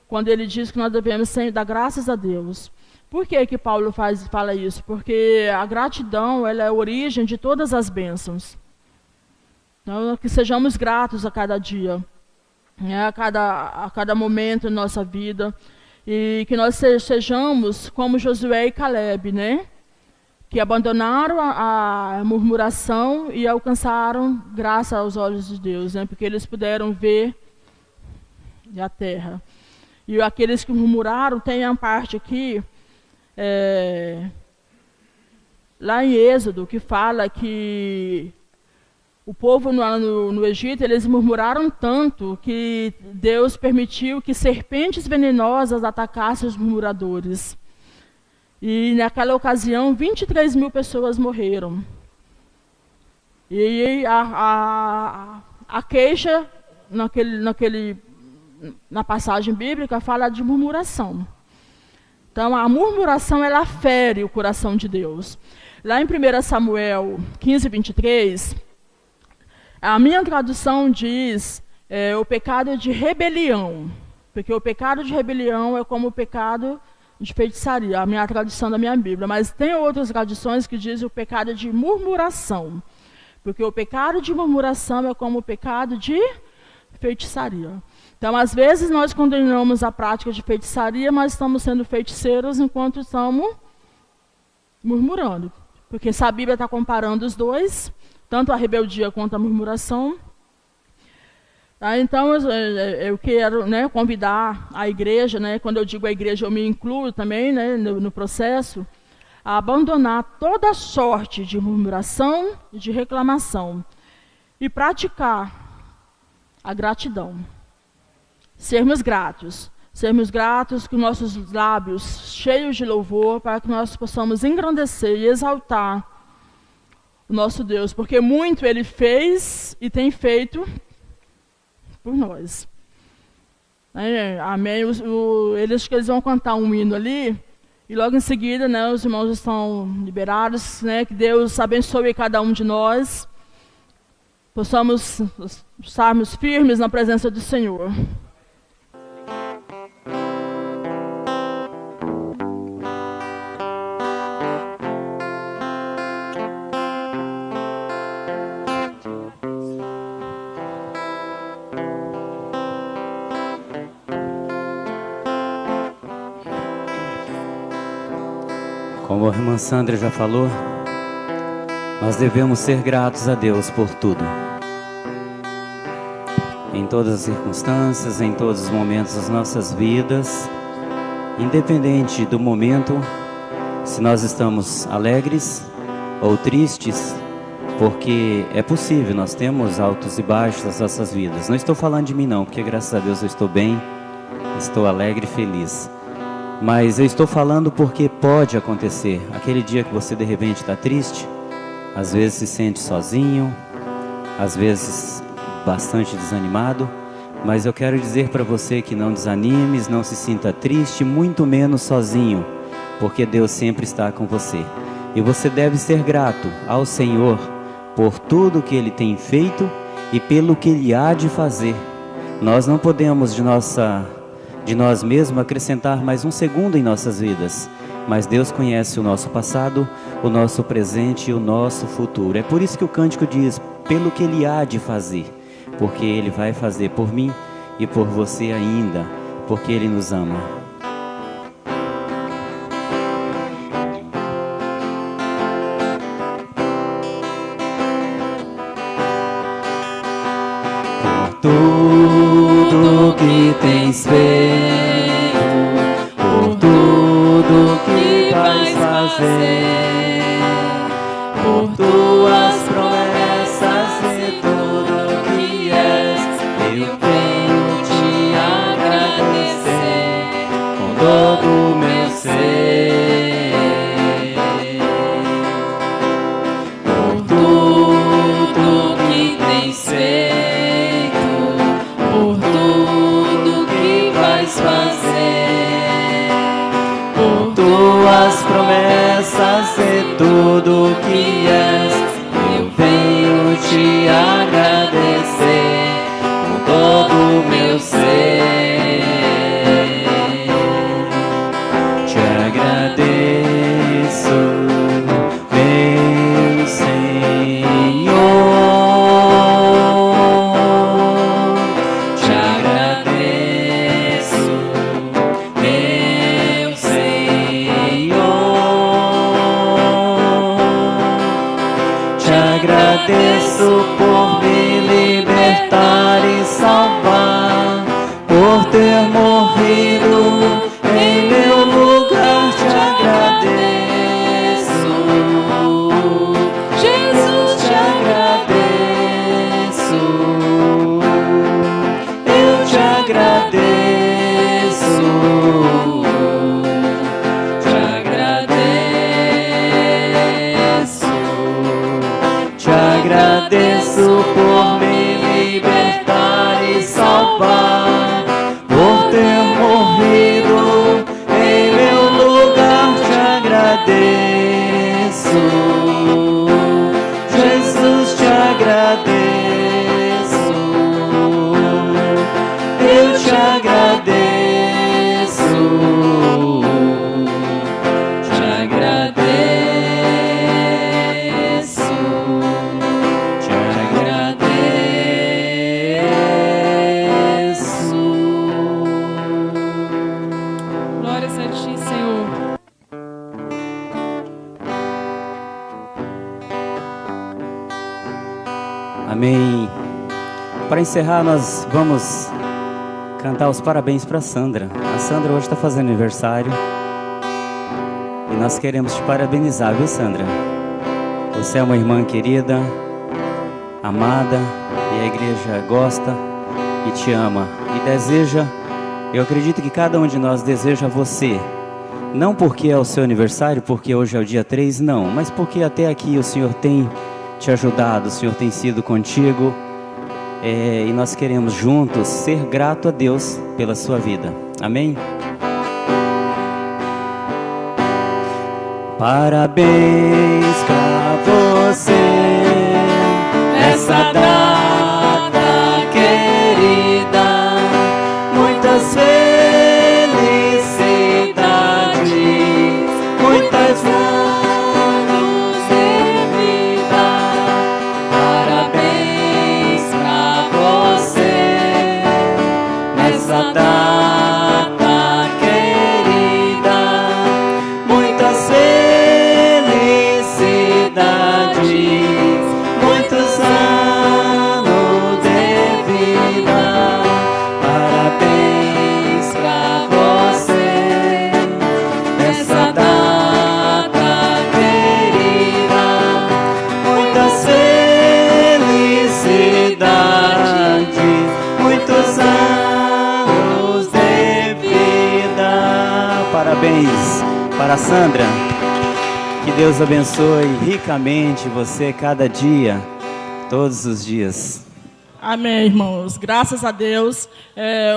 quando ele diz que nós devemos sempre dar graças a Deus. Por que Paulo fala isso? Porque a gratidão, ela é a origem de todas as bênçãos. Então, que sejamos gratos a cada dia, né? a cada momento da nossa vida, e que nós sejamos como Josué e Caleb, né? Que abandonaram a murmuração e alcançaram graça aos olhos de Deus, né? Porque eles puderam ver a terra. E aqueles que murmuraram, tem a parte aqui, lá em Êxodo, que fala que o povo no Egito, eles murmuraram tanto que Deus permitiu que serpentes venenosas atacassem os murmuradores. E naquela ocasião, 23 mil pessoas morreram. E a queixa, na passagem bíblica, fala de murmuração. Então, a murmuração, ela fere o coração de Deus. Lá em 1 Samuel 15, 23, a minha tradução diz o pecado de rebelião. Porque o pecado de rebelião é como o pecado de feitiçaria, a minha tradução da minha Bíblia. Mas tem outras traduções que dizem o pecado de murmuração. Porque o pecado de murmuração é como o pecado de feitiçaria. Então, às vezes, nós condenamos a prática de feitiçaria, mas estamos sendo feiticeiros enquanto estamos murmurando. Porque se a Bíblia está comparando os dois, tanto a rebeldia quanto a murmuração. Então, eu quero, né, convidar a igreja, né, quando eu digo a igreja, eu me incluo também, né, no processo, a abandonar toda sorte de murmuração e de reclamação e praticar a gratidão. Sermos gratos com nossos lábios cheios de louvor, para que nós possamos engrandecer e exaltar o nosso Deus, porque muito Ele fez e tem feito por nós. Amém. Eles vão cantar um hino ali, e logo em seguida, né, os irmãos estão liberados, né, que Deus abençoe cada um de nós, possamos estarmos firmes na presença do Senhor. Como a irmã Sandra já falou, nós devemos ser gratos a Deus por tudo. Em todas as circunstâncias, em todos os momentos das nossas vidas, independente do momento, se nós estamos alegres ou tristes, porque é possível, nós temos altos e baixos nas nossas vidas. Não estou falando de mim não, porque graças a Deus eu estou bem, estou alegre e feliz. Mas eu estou falando porque pode acontecer. Aquele dia que você de repente está triste, às vezes se sente sozinho, às vezes bastante desanimado, mas eu quero dizer para você que não desanimes, não se sinta triste, muito menos sozinho, porque Deus sempre está com você. E você deve ser grato ao Senhor por tudo que Ele tem feito e pelo que Ele há de fazer. Nós não podemos de nós mesmos acrescentar mais um segundo em nossas vidas, mas Deus conhece o nosso passado, o nosso presente e o nosso futuro. É por isso que o cântico diz, pelo que Ele há de fazer, porque Ele vai fazer por mim e por você ainda, porque Ele nos ama. Tudo que tens feito, por tudo que vais fazer, por tuas promessas e tudo que és, eu venho te agradecer com todo o meu ser. Por tudo que tens feito, por tudo que vais fazer, por tuas promessas e tudo que és, eu venho te agradecer com todo o meu ser. Te agradeço, meu Senhor. Te agradeço, meu Senhor. Te agradeço por me libertar e salvar, por ter morrido em meu lugar. Te agradeço, Jesus, te agradeço. Eu te agradeço, te agradeço, te agradeço por me libertar e salvar, por ter morrido em meu lugar. Te agradeço, Jesus, te agradeço. Eu te agradeço, te agradeço, te agradeço. Glórias a ti, Senhor. Amém. Para encerrar, nós vamos cantar os parabéns para a Sandra. A Sandra hoje está fazendo aniversário e nós queremos te parabenizar, viu, Sandra? Você é uma irmã querida, amada, e a igreja gosta e te ama e deseja. Eu acredito que cada um de nós deseja você, não porque é o seu aniversário, porque hoje é o dia 3, não, mas porque até aqui o Senhor tem te ajudado, o Senhor tem sido contigo. E nós queremos juntos ser grato a Deus pela sua vida. Amém? Parabéns pra você Essa data querida, muitas felicidades, muitos anos de vida. Parabéns pra você nessa data querida, muitas felicidades, muitos anos de vida. Parabéns pra você nessa data querida, muitas felicidades, muitos anos de vida. Parabéns para a Sandra. Que Deus abençoe ricamente você cada dia, todos os dias. Amém, irmãos. Graças a Deus.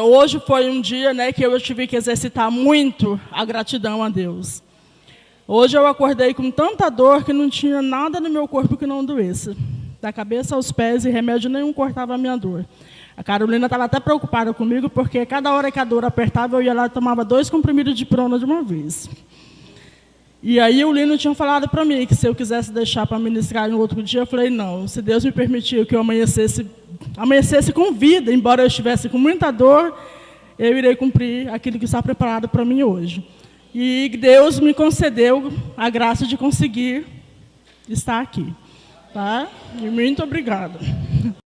Hoje foi um dia, né, que eu tive que exercitar muito a gratidão a Deus. Hoje eu acordei com tanta dor que não tinha nada no meu corpo que não doesse. Da cabeça aos pés, e remédio nenhum cortava a minha dor. A Carolina estava até preocupada comigo, porque cada hora que a dor apertava, eu ia lá e tomava 2 comprimidos de prona de uma vez. E aí o Lino tinha falado para mim que se eu quisesse deixar para ministrar em outro dia, eu falei, não, se Deus me permitir que eu amanhecesse com vida, embora eu estivesse com muita dor, eu irei cumprir aquilo que está preparado para mim hoje. E Deus me concedeu a graça de conseguir estar aqui. Tá? E muito obrigada.